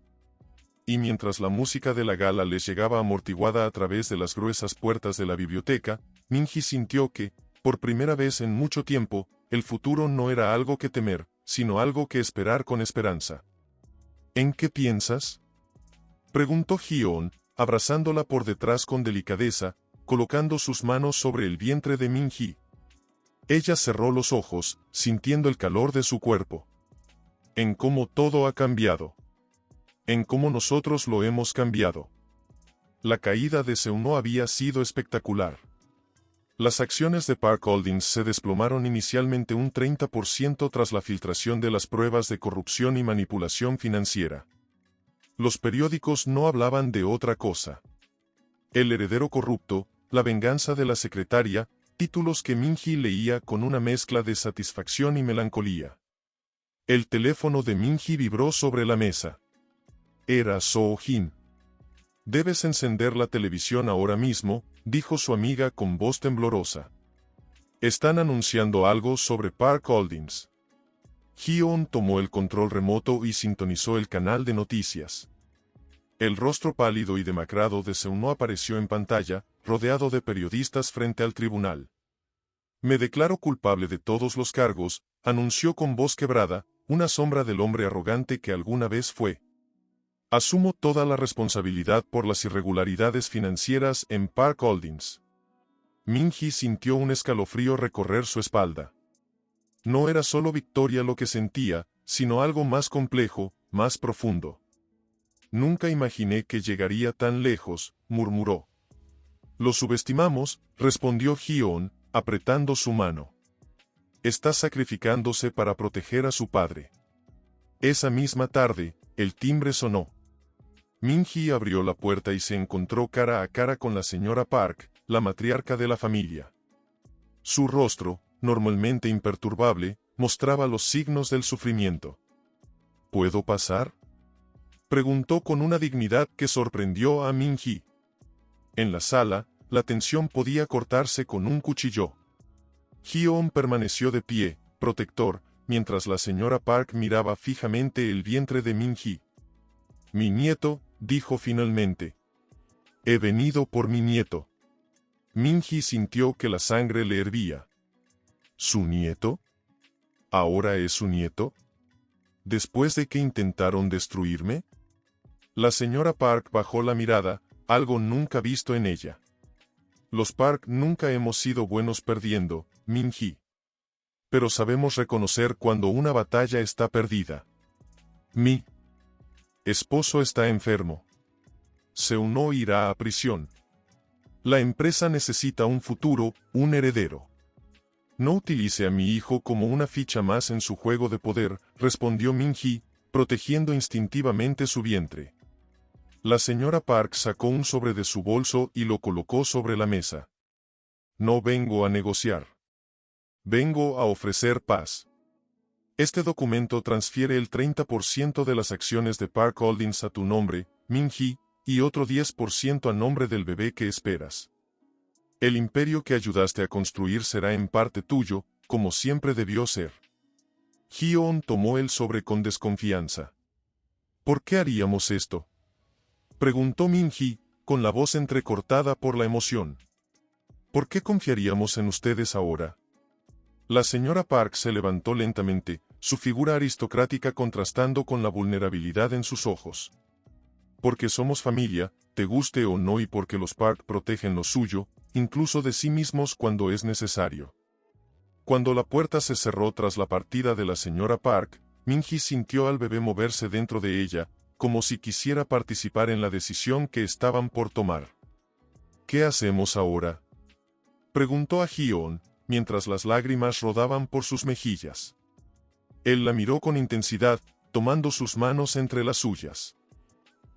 y mientras la música de la gala les llegaba amortiguada a través de las gruesas puertas de la biblioteca, Minji sintió que, por primera vez en mucho tiempo, el futuro no era algo que temer, sino algo que esperar con esperanza. ¿En qué piensas?, preguntó Hyeon, abrazándola por detrás con delicadeza, colocando sus manos sobre el vientre de Minji. Ella cerró los ojos, sintiendo el calor de su cuerpo. En cómo todo ha cambiado. En cómo nosotros lo hemos cambiado. La caída de Seuno había sido espectacular. Las acciones de Park Holdings se desplomaron inicialmente un 30% tras la filtración de las pruebas de corrupción y manipulación financiera. Los periódicos no hablaban de otra cosa. El heredero corrupto, la venganza de la secretaria, títulos que Minji leía con una mezcla de satisfacción y melancolía. El teléfono de Minji vibró sobre la mesa. Era Soo-jin. «Debes encender la televisión ahora mismo», dijo su amiga con voz temblorosa. «Están anunciando algo sobre Park Holdings». Hyeon tomó el control remoto y sintonizó el canal de noticias. El rostro pálido y demacrado de Seuno apareció en pantalla, rodeado de periodistas frente al tribunal. «Me declaro culpable de todos los cargos», anunció con voz quebrada, una sombra del hombre arrogante que alguna vez fue. «Asumo toda la responsabilidad por las irregularidades financieras en Park Holdings». Minji sintió un escalofrío recorrer su espalda. No era solo victoria lo que sentía, sino algo más complejo, más profundo. «Nunca imaginé que llegaría tan lejos», murmuró. «Lo subestimamos», respondió Hyeon, apretando su mano. «Está sacrificándose para proteger a su padre». Esa misma tarde, el timbre sonó. Minji abrió la puerta y se encontró cara a cara con la señora Park, la matriarca de la familia. Su rostro, normalmente imperturbable, mostraba los signos del sufrimiento. «¿Puedo pasar?», preguntó con una dignidad que sorprendió a Minji. En la sala, la tensión podía cortarse con un cuchillo. Hyeon permaneció de pie, protector, mientras la señora Park miraba fijamente el vientre de Minji. «Mi nieto», dijo finalmente. «He venido por mi nieto». Minji sintió que la sangre le hervía. ¿Su nieto? ¿Ahora es su nieto? ¿Después de que intentaron destruirme? La señora Park bajó la mirada, algo nunca visto en ella. «Los Park nunca hemos sido buenos perdiendo, Minji. Pero sabemos reconocer cuando una batalla está perdida. Mi esposo está enfermo. Seuno irá a prisión. La empresa necesita un futuro, un heredero. No utilice a mi hijo como una ficha más en su juego de poder», respondió Minji, protegiendo instintivamente su vientre. La señora Park sacó un sobre de su bolso y lo colocó sobre la mesa. «No vengo a negociar. Vengo a ofrecer paz. Este documento transfiere el 30% de las acciones de Park Holdings a tu nombre, Minji, y otro 10% a nombre del bebé que esperas. El imperio que ayudaste a construir será en parte tuyo, como siempre debió ser». Hyeon tomó el sobre con desconfianza. «¿Por qué haríamos esto?», preguntó Minji, con la voz entrecortada por la emoción. «¿Por qué confiaríamos en ustedes ahora?». La señora Park se levantó lentamente, su figura aristocrática contrastando con la vulnerabilidad en sus ojos. «Porque somos familia, te guste o no, y porque los Park protegen lo suyo, incluso de sí mismos cuando es necesario». Cuando la puerta se cerró tras la partida de la señora Park, Minji sintió al bebé moverse dentro de ella, como si quisiera participar en la decisión que estaban por tomar. «¿Qué hacemos ahora?», preguntó a Hyeon, mientras las lágrimas rodaban por sus mejillas. Él la miró con intensidad, tomando sus manos entre las suyas.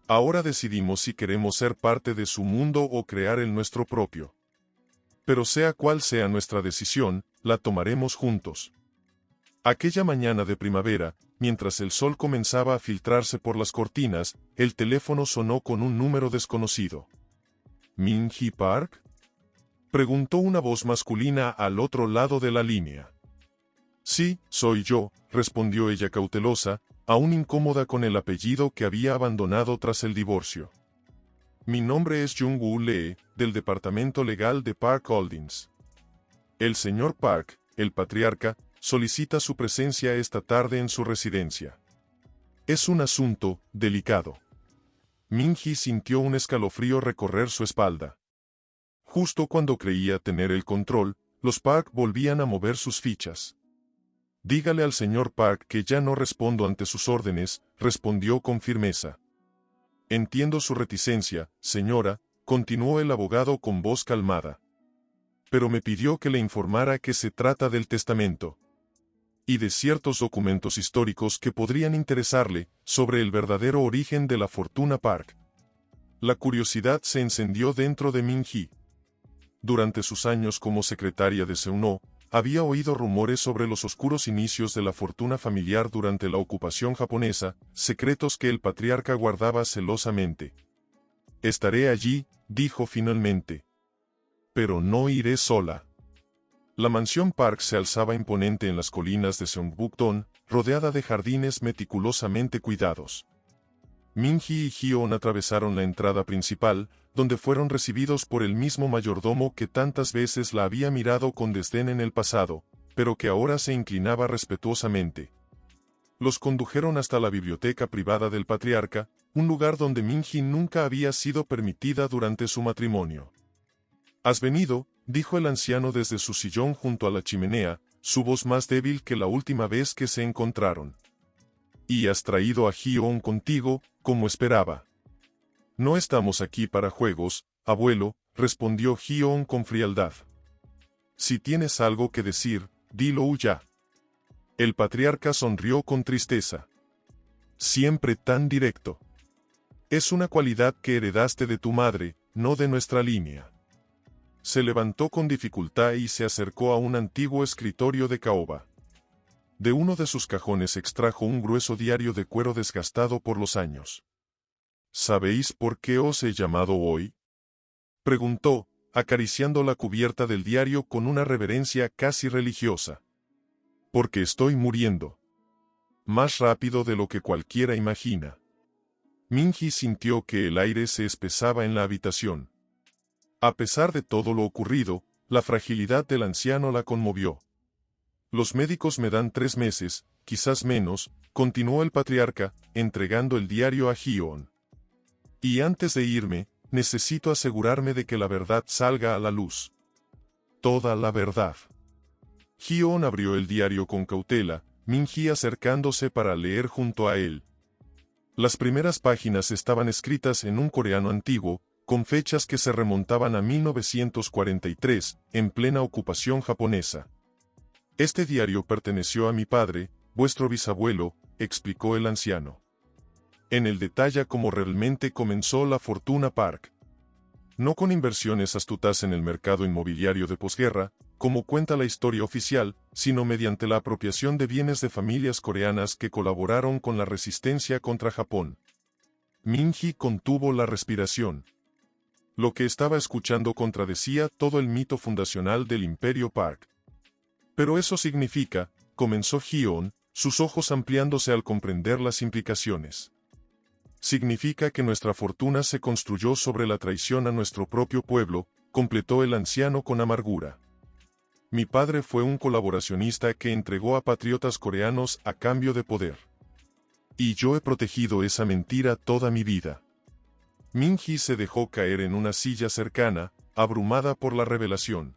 «Ahora decidimos si queremos ser parte de su mundo o crear el nuestro propio. Pero sea cual sea nuestra decisión, la tomaremos juntos». Aquella mañana de primavera, mientras el sol comenzaba a filtrarse por las cortinas, el teléfono sonó con un número desconocido. «¿Minji Park?», preguntó una voz masculina al otro lado de la línea. «Sí, soy yo», respondió ella cautelosa, aún incómoda con el apellido que había abandonado tras el divorcio. Mi nombre es Jung-Woo Lee, del Departamento Legal de Park Holdings. El señor Park, el patriarca, solicita su presencia esta tarde en su residencia. Es un asunto delicado. Min-hee sintió un escalofrío recorrer su espalda. Justo cuando creía tener el control, los Park volvían a mover sus fichas. Dígale al señor Park que ya no respondo ante sus órdenes, respondió con firmeza. Entiendo su reticencia, señora, continuó el abogado con voz calmada. Pero me pidió que le informara que se trata del testamento y de ciertos documentos históricos que podrían interesarle sobre el verdadero origen de la fortuna Park. La curiosidad se encendió dentro de Min-hee. Durante sus años como secretaria de Seung-no, había oído rumores sobre los oscuros inicios de la fortuna familiar durante la ocupación japonesa, secretos que el patriarca guardaba celosamente. Estaré allí, dijo finalmente. Pero no iré sola. La mansión Park se alzaba imponente en las colinas de Seongbuk-don, rodeada de jardines meticulosamente cuidados. Min-hee y Hyeon atravesaron la entrada principal, donde fueron recibidos por el mismo mayordomo que tantas veces la había mirado con desdén en el pasado, pero que ahora se inclinaba respetuosamente. Los condujeron hasta la biblioteca privada del patriarca, un lugar donde Min-hee nunca había sido permitida durante su matrimonio. «¿Has venido?», dijo el anciano desde su sillón junto a la chimenea, su voz más débil que la última vez que se encontraron. «¿Y has traído a Hyeon contigo, como esperaba?» «No estamos aquí para juegos, abuelo», respondió Hyeon con frialdad. «Si tienes algo que decir, dilo ya». El patriarca sonrió con tristeza. «Siempre tan directo. Es una cualidad que heredaste de tu madre, no de nuestra línea». Se levantó con dificultad y se acercó a un antiguo escritorio de caoba. De uno de sus cajones extrajo un grueso diario de cuero desgastado por los años. «¿Sabéis por qué os he llamado hoy?», preguntó, acariciando la cubierta del diario con una reverencia casi religiosa. «Porque estoy muriendo. Más rápido de lo que cualquiera imagina». Min-hee sintió que el aire se espesaba en la habitación. A pesar de todo lo ocurrido, la fragilidad del anciano la conmovió. «Los médicos me dan 3 meses, quizás menos», continuó el patriarca, entregando el diario a Hyeon. «Y antes de irme, necesito asegurarme de que la verdad salga a la luz. Toda la verdad». Hyeon abrió el diario con cautela, Min-hee acercándose para leer junto a él. Las primeras páginas estaban escritas en un coreano antiguo, con fechas que se remontaban a 1943, en plena ocupación japonesa. «Este diario perteneció a mi padre, vuestro bisabuelo», explicó el anciano. En él detalla cómo realmente comenzó la fortuna Park. No con inversiones astutas en el mercado inmobiliario de posguerra, como cuenta la historia oficial, sino mediante la apropiación de bienes de familias coreanas que colaboraron con la resistencia contra Japón. Min-hee contuvo la respiración. Lo que estaba escuchando contradecía todo el mito fundacional del Imperio Park. «Pero eso significa», comenzó Hyeon, sus ojos ampliándose al comprender las implicaciones. «Significa que nuestra fortuna se construyó sobre la traición a nuestro propio pueblo», completó el anciano con amargura. «Mi padre fue un colaboracionista que entregó a patriotas coreanos a cambio de poder. Y yo he protegido esa mentira toda mi vida». Min-hee se dejó caer en una silla cercana, abrumada por la revelación.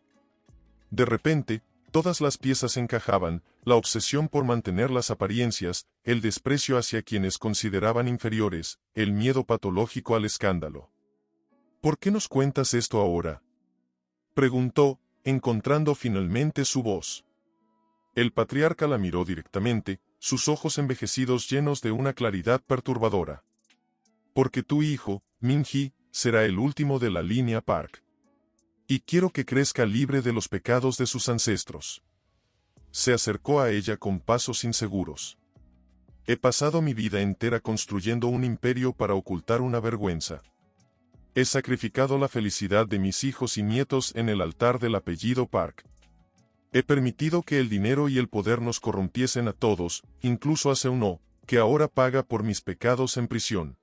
De repente, todas las piezas encajaban, la obsesión por mantener las apariencias, el desprecio hacia quienes consideraban inferiores, el miedo patológico al escándalo. «¿Por qué nos cuentas esto ahora?», preguntó, encontrando finalmente su voz. El patriarca la miró directamente, sus ojos envejecidos llenos de una claridad perturbadora. «Porque tu hijo, Min-hee, será el último de la línea Park. Y quiero que crezca libre de los pecados de sus ancestros». Se acercó a ella con pasos inseguros. «He pasado mi vida entera construyendo un imperio para ocultar una vergüenza. He sacrificado la felicidad de mis hijos y nietos en el altar del apellido Park. He permitido que el dinero y el poder nos corrompiesen a todos, incluso a Seung-no, que ahora paga por mis pecados en prisión.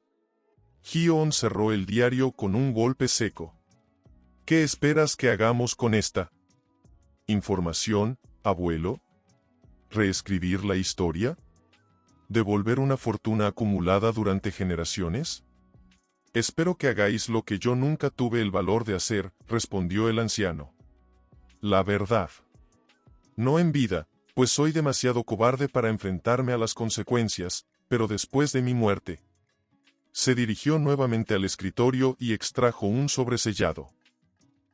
Hyo-on cerró el diario con un golpe seco. ¿Qué esperas que hagamos con esta información, abuelo? ¿Reescribir la historia? ¿Devolver una fortuna acumulada durante generaciones? Espero que hagáis lo que yo nunca tuve el valor de hacer, respondió el anciano. La verdad. No en vida, pues soy demasiado cobarde para enfrentarme a las consecuencias, pero después de mi muerte. Se dirigió nuevamente al escritorio y extrajo un sobresellado.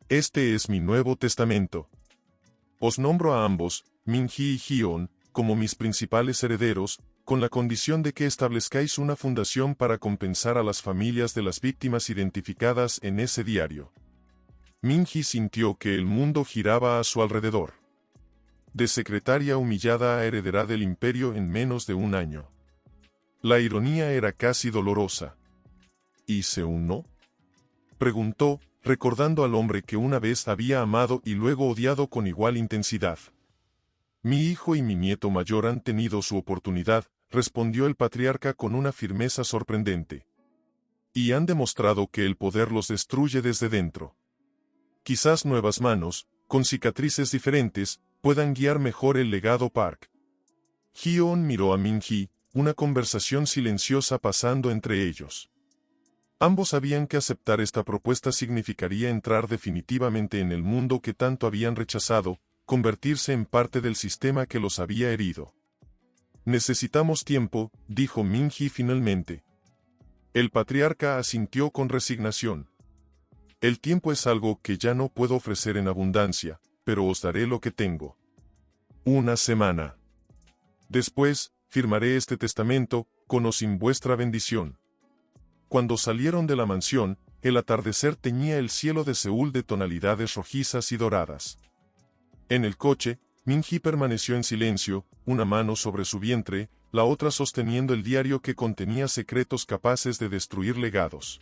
Este es mi nuevo testamento. Os nombro a ambos, Min-hee y Hyo-on, como mis principales herederos, con la condición de que establezcáis una fundación para compensar a las familias de las víctimas identificadas en ese diario. Min-hee sintió que el mundo giraba a su alrededor. De secretaria humillada a heredera del imperio en menos de un año. La ironía era casi dolorosa. ¿Y Seun-no? Preguntó, recordando al hombre que una vez había amado y luego odiado con igual intensidad. Mi hijo y mi nieto mayor han tenido su oportunidad, respondió el patriarca con una firmeza sorprendente. Y han demostrado que el poder los destruye desde dentro. Quizás nuevas manos, con cicatrices diferentes, puedan guiar mejor el legado Park. Hyo-on miró a Min-hee, una conversación silenciosa pasando entre ellos. Ambos sabían que aceptar esta propuesta significaría entrar definitivamente en el mundo que tanto habían rechazado, convertirse en parte del sistema que los había herido. Necesitamos tiempo, dijo Min-hee finalmente. El patriarca asintió con resignación. El tiempo es algo que ya no puedo ofrecer en abundancia, pero os daré lo que tengo. Una semana. Después, firmaré este testamento, con o sin vuestra bendición. Cuando salieron de la mansión, el atardecer teñía el cielo de Seúl de tonalidades rojizas y doradas. En el coche, Min-hee permaneció en silencio, una mano sobre su vientre, la otra sosteniendo el diario que contenía secretos capaces de destruir legados.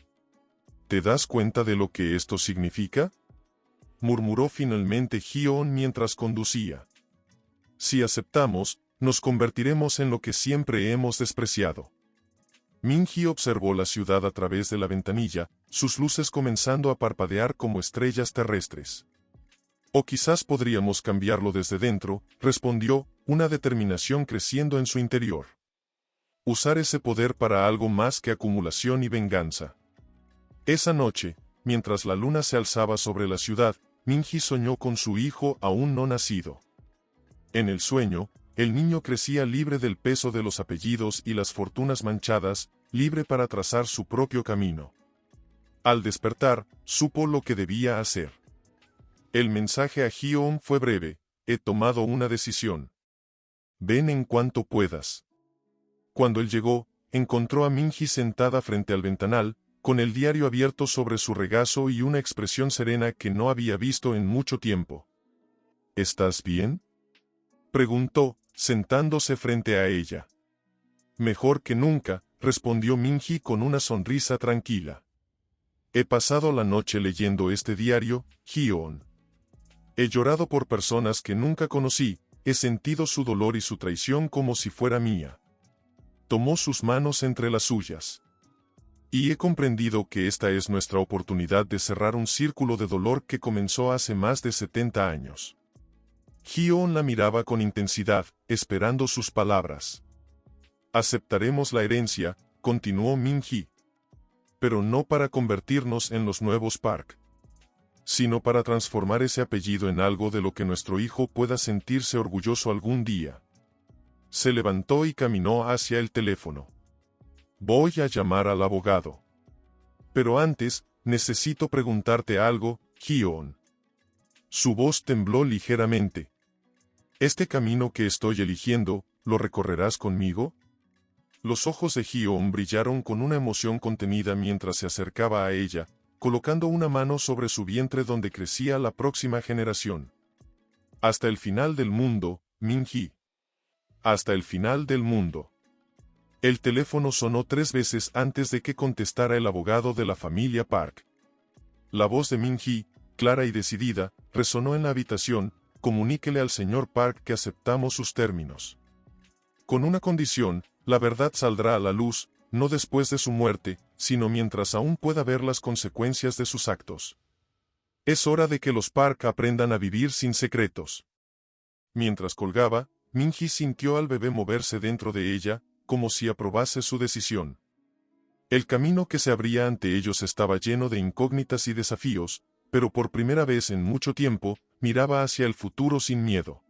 ¿Te das cuenta de lo que esto significa?, murmuró finalmente Hyo-on mientras conducía. Si aceptamos, nos convertiremos en lo que siempre hemos despreciado. Min-hee observó la ciudad a través de la ventanilla, sus luces comenzando a parpadear como estrellas terrestres. O quizás podríamos cambiarlo desde dentro, respondió, una determinación creciendo en su interior. Usar ese poder para algo más que acumulación y venganza. Esa noche, mientras la luna se alzaba sobre la ciudad, Min-hee soñó con su hijo aún no nacido. En el sueño, el niño crecía libre del peso de los apellidos y las fortunas manchadas, libre para trazar su propio camino. Al despertar, supo lo que debía hacer. El mensaje a Hyo-on fue breve: he tomado una decisión. Ven en cuanto puedas. Cuando él llegó, encontró a Min-hee sentada frente al ventanal, con el diario abierto sobre su regazo y una expresión serena que no había visto en mucho tiempo. ¿Estás bien?, preguntó, sentándose frente a ella. Mejor que nunca, respondió Min-hee con una sonrisa tranquila. He pasado la noche leyendo este diario, Hyo-on. He llorado por personas que nunca conocí, he sentido su dolor y su traición como si fuera mía. Tomó sus manos entre las suyas. Y he comprendido que esta es nuestra oportunidad de cerrar un círculo de dolor que comenzó hace más de 70 años. Hyo-on la miraba con intensidad, esperando sus palabras. Aceptaremos la herencia, continuó Min-hee. Pero no para convertirnos en los nuevos Park, sino para transformar ese apellido en algo de lo que nuestro hijo pueda sentirse orgulloso algún día. Se levantó y caminó hacia el teléfono. Voy a llamar al abogado. Pero antes, necesito preguntarte algo, Hyo-on. Su voz tembló ligeramente. ¿Este camino que estoy eligiendo, lo recorrerás conmigo? Los ojos de Hyo-on brillaron con una emoción contenida mientras se acercaba a ella, colocando una mano sobre su vientre donde crecía la próxima generación. Hasta el final del mundo, Min-hee. Hasta el final del mundo. El teléfono sonó 3 veces antes de que contestara el abogado de la familia Park. La voz de Min-hee, clara y decidida, resonó en la habitación: comuníquele al señor Park que aceptamos sus términos. Con una condición, la verdad saldrá a la luz, no después de su muerte, sino mientras aún pueda ver las consecuencias de sus actos. Es hora de que los Park aprendan a vivir sin secretos. Mientras colgaba, Min-hee sintió al bebé moverse dentro de ella, como si aprobase su decisión. El camino que se abría ante ellos estaba lleno de incógnitas y desafíos, pero por primera vez en mucho tiempo, miraba hacia el futuro sin miedo.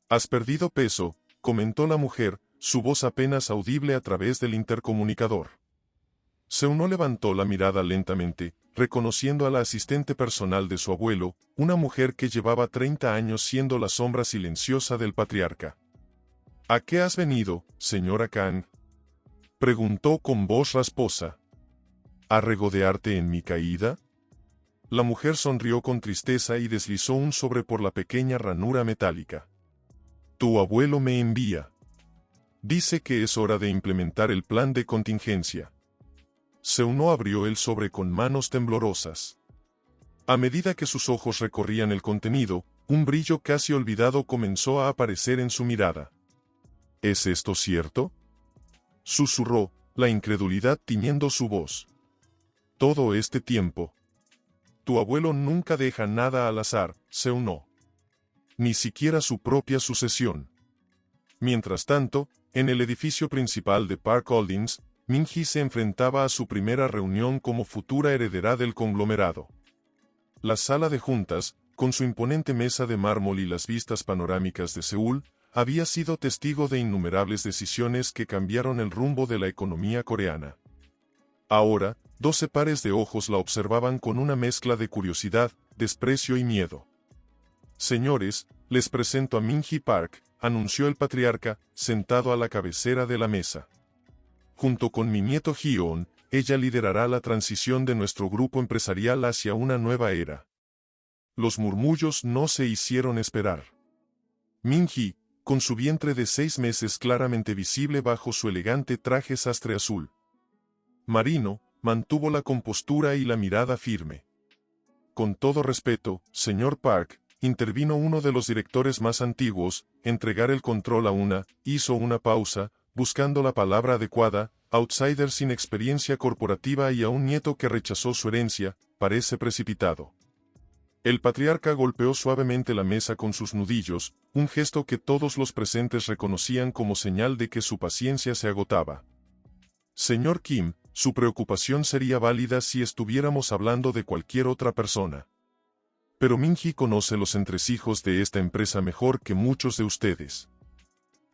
«Has perdido peso», comentó la mujer, su voz apenas audible a través del intercomunicador. Seuno levantó la mirada lentamente, reconociendo a la asistente personal de su abuelo, una mujer que llevaba 30 años siendo la sombra silenciosa del patriarca. «¿A qué has venido, señora Kang?», preguntó con voz rasposa. «¿A regodearte en mi caída?». La mujer sonrió con tristeza y deslizó un sobre por la pequeña ranura metálica. «Tu abuelo me envía. Dice que es hora de implementar el plan de contingencia». Seuno abrió el sobre con manos temblorosas. A medida que sus ojos recorrían el contenido, un brillo casi olvidado comenzó a aparecer en su mirada. «¿Es esto cierto?», susurró, la incredulidad tiñendo su voz. «Todo este tiempo. Tu abuelo nunca deja nada al azar, Seuno. Ni siquiera su propia sucesión». Mientras tanto, en el edificio principal de Park Holdings, Min-hee se enfrentaba a su primera reunión como futura heredera del conglomerado. La sala de juntas, con su imponente mesa de mármol y las vistas panorámicas de Seúl, había sido testigo de innumerables decisiones que cambiaron el rumbo de la economía coreana. Ahora, 12 pares de ojos la observaban con una mezcla de curiosidad, desprecio y miedo. «Señores, les presento a Min-hee Park», anunció el patriarca, sentado a la cabecera de la mesa. «Junto con mi nieto Hyeon, ella liderará la transición de nuestro grupo empresarial hacia una nueva era». Los murmullos no se hicieron esperar. Min-hee, con su vientre de 6 meses claramente visible bajo su elegante traje sastre azul marino, mantuvo la compostura y la mirada firme. «Con todo respeto, señor Park», intervino uno de los directores más antiguos, entregar el control a una, hizo una pausa, buscando la palabra adecuada, outsider sin experiencia corporativa y a un nieto que rechazó su herencia, parece precipitado. El patriarca golpeó suavemente la mesa con sus nudillos, un gesto que todos los presentes reconocían como señal de que su paciencia se agotaba. «Señor Kim, su preocupación sería válida si estuviéramos hablando de cualquier otra persona. Pero Min-hee conoce los entresijos de esta empresa mejor que muchos de ustedes.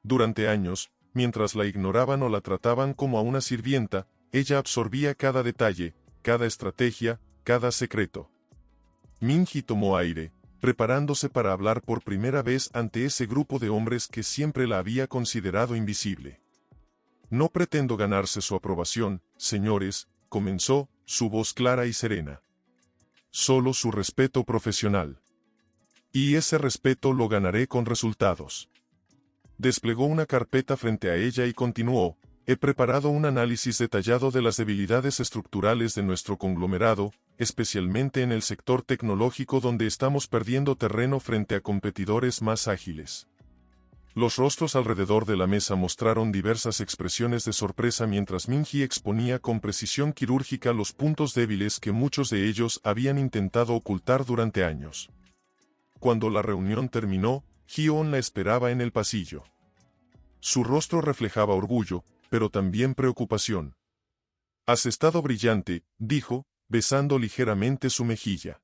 Durante años, mientras la ignoraban o la trataban como a una sirvienta, ella absorbía cada detalle, cada estrategia, cada secreto». Min-hee tomó aire, preparándose para hablar por primera vez ante ese grupo de hombres que siempre la había considerado invisible. «No pretendo ganarse su aprobación, señores», comenzó, su voz clara y serena. «Solo su respeto profesional. Y ese respeto lo ganaré con resultados». Desplegó una carpeta frente a ella y continuó: «He preparado un análisis detallado de las debilidades estructurales de nuestro conglomerado, especialmente en el sector tecnológico donde estamos perdiendo terreno frente a competidores más ágiles». Los rostros alrededor de la mesa mostraron diversas expresiones de sorpresa mientras Min-hee exponía con precisión quirúrgica los puntos débiles que muchos de ellos habían intentado ocultar durante años. Cuando la reunión terminó, Hyeon la esperaba en el pasillo. Su rostro reflejaba orgullo, pero también preocupación. «Has estado brillante», dijo, besando ligeramente su mejilla.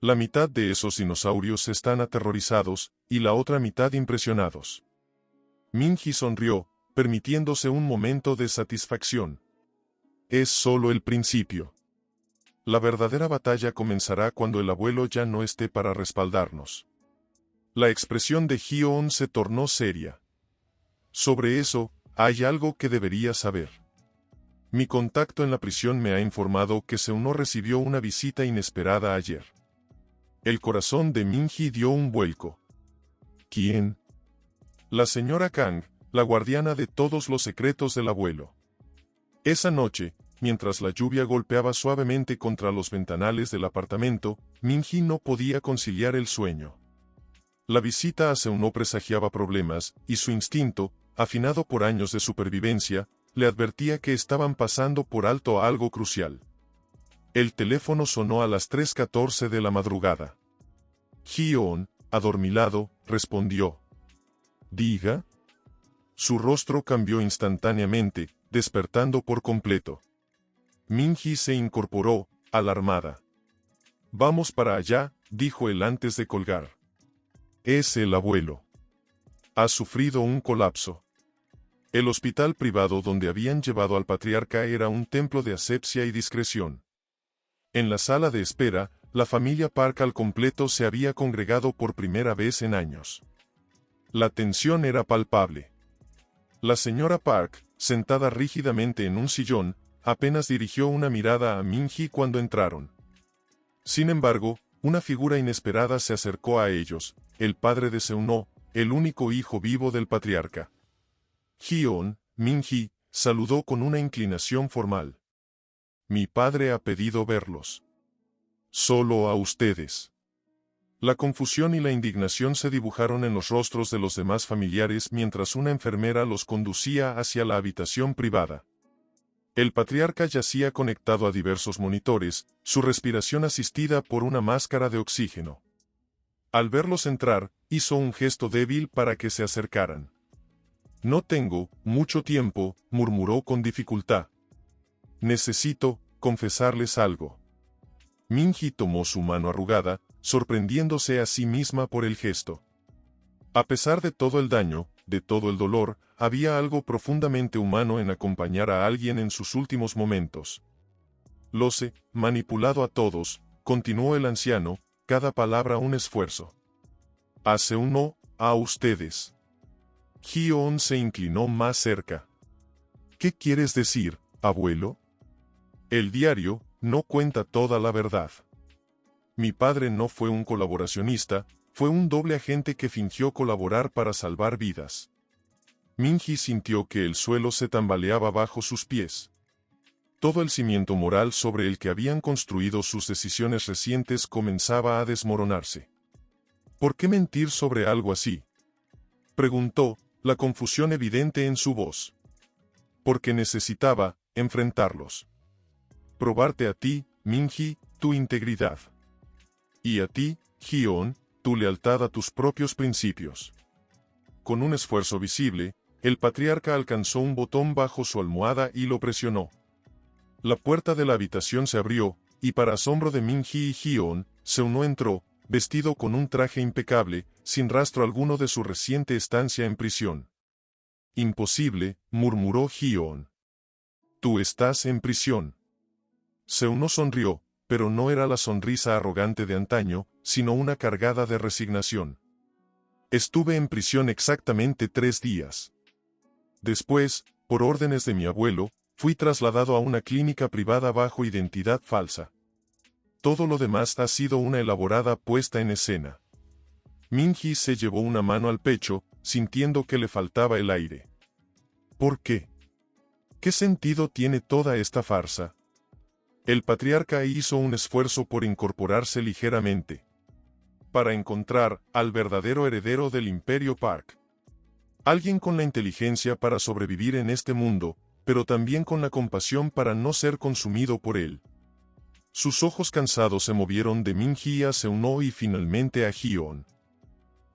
«La mitad de esos dinosaurios están aterrorizados, y la otra mitad impresionados». Min-hee sonrió, permitiéndose un momento de satisfacción. «Es solo el principio. La verdadera batalla comenzará cuando el abuelo ya no esté para respaldarnos». La expresión de Hyeon se tornó seria. «Sobre eso, hay algo que deberías saber. Mi contacto en la prisión me ha informado que Seuno recibió una visita inesperada ayer». El corazón de Min-hee dio un vuelco. «¿Quién?». «La señora Kang, la guardiana de todos los secretos del abuelo». Esa noche, mientras la lluvia golpeaba suavemente contra los ventanales del apartamento, Min-hee no podía conciliar el sueño. La visita a Seuno presagiaba problemas, y su instinto, afinado por años de supervivencia, le advertía que estaban pasando por alto algo crucial. El teléfono sonó a las 3:14 de la madrugada. Hee-on, adormilado, respondió. «Diga». Su rostro cambió instantáneamente, despertando por completo. Min-hee se incorporó, alarmada. «Vamos para allá», dijo él antes de colgar. «Es el abuelo. Ha sufrido un colapso». El hospital privado donde habían llevado al patriarca era un templo de asepsia y discreción. En la sala de espera, la familia Park al completo se había congregado por primera vez en años. La tensión era palpable. La señora Park, sentada rígidamente en un sillón, apenas dirigió una mirada a Min-hee cuando entraron. Sin embargo, una figura inesperada se acercó a ellos, el padre de Seun-ho, el único hijo vivo del patriarca. Hee-on, Min-hee, saludó con una inclinación formal. «Mi padre ha pedido verlos. Solo a ustedes». La confusión y la indignación se dibujaron en los rostros de los demás familiares mientras una enfermera los conducía hacia la habitación privada. El patriarca yacía conectado a diversos monitores, su respiración asistida por una máscara de oxígeno. Al verlos entrar, hizo un gesto débil para que se acercaran. «No tengo mucho tiempo», murmuró con dificultad. «Necesito confesarles algo». Min-hee tomó su mano arrugada, sorprendiéndose a sí misma por el gesto. A pesar de todo el daño, de todo el dolor, había algo profundamente humano en acompañar a alguien en sus últimos momentos. «Lo sé, manipulado a todos», continuó el anciano, cada palabra un esfuerzo. «Hace un no, a ustedes». Hee-on se inclinó más cerca. «¿Qué quieres decir, abuelo?» «El diario no cuenta toda la verdad. Mi padre no fue un colaboracionista, fue un doble agente que fingió colaborar para salvar vidas». Min-hee sintió que el suelo se tambaleaba bajo sus pies. Todo el cimiento moral sobre el que habían construido sus decisiones recientes comenzaba a desmoronarse. «¿Por qué mentir sobre algo así?», preguntó, la confusión evidente en su voz. «Porque necesitaba enfrentarlos. Probarte a ti, Min-hee, tu integridad. Y a ti, Hee-on, tu lealtad a tus propios principios». Con un esfuerzo visible, el patriarca alcanzó un botón bajo su almohada y lo presionó. La puerta de la habitación se abrió, y para asombro de Min-hee y Hee-on, Seun-ho entró, vestido con un traje impecable, sin rastro alguno de su reciente estancia en prisión. «Imposible», murmuró Hee-on. «Tú estás en prisión». Seun-ho sonrió, pero no era la sonrisa arrogante de antaño, sino una cargada de resignación. «Estuve en prisión exactamente 3 días. Después, por órdenes de mi abuelo, fui trasladado a una clínica privada bajo identidad falsa. Todo lo demás ha sido una elaborada puesta en escena». Min-hee se llevó una mano al pecho, sintiendo que le faltaba el aire. «¿Por qué? ¿Qué sentido tiene toda esta farsa?». El patriarca hizo un esfuerzo por incorporarse ligeramente. «Para encontrar al verdadero heredero del Imperio Park. Alguien con la inteligencia para sobrevivir en este mundo, pero también con la compasión para no ser consumido por él». Sus ojos cansados se movieron de Min-hee a Seun-ho y finalmente a Hee-on.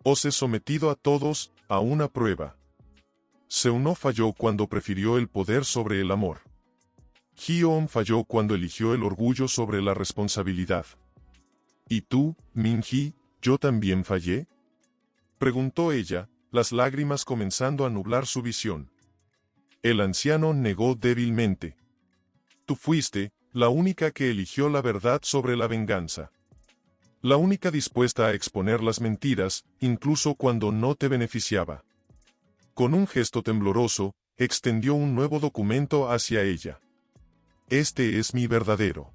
«Os he sometido a todos a una prueba». Seun-ho falló cuando prefirió el poder sobre el amor. Hee-on falló cuando eligió el orgullo sobre la responsabilidad. «¿Y tú, Min-hee, yo también fallé?», preguntó ella, las lágrimas comenzando a nublar su visión. El anciano negó débilmente. «Tú fuiste la única que eligió la verdad sobre la venganza. La única dispuesta a exponer las mentiras, incluso cuando no te beneficiaba». Con un gesto tembloroso, extendió un nuevo documento hacia ella. «Este es mi verdadero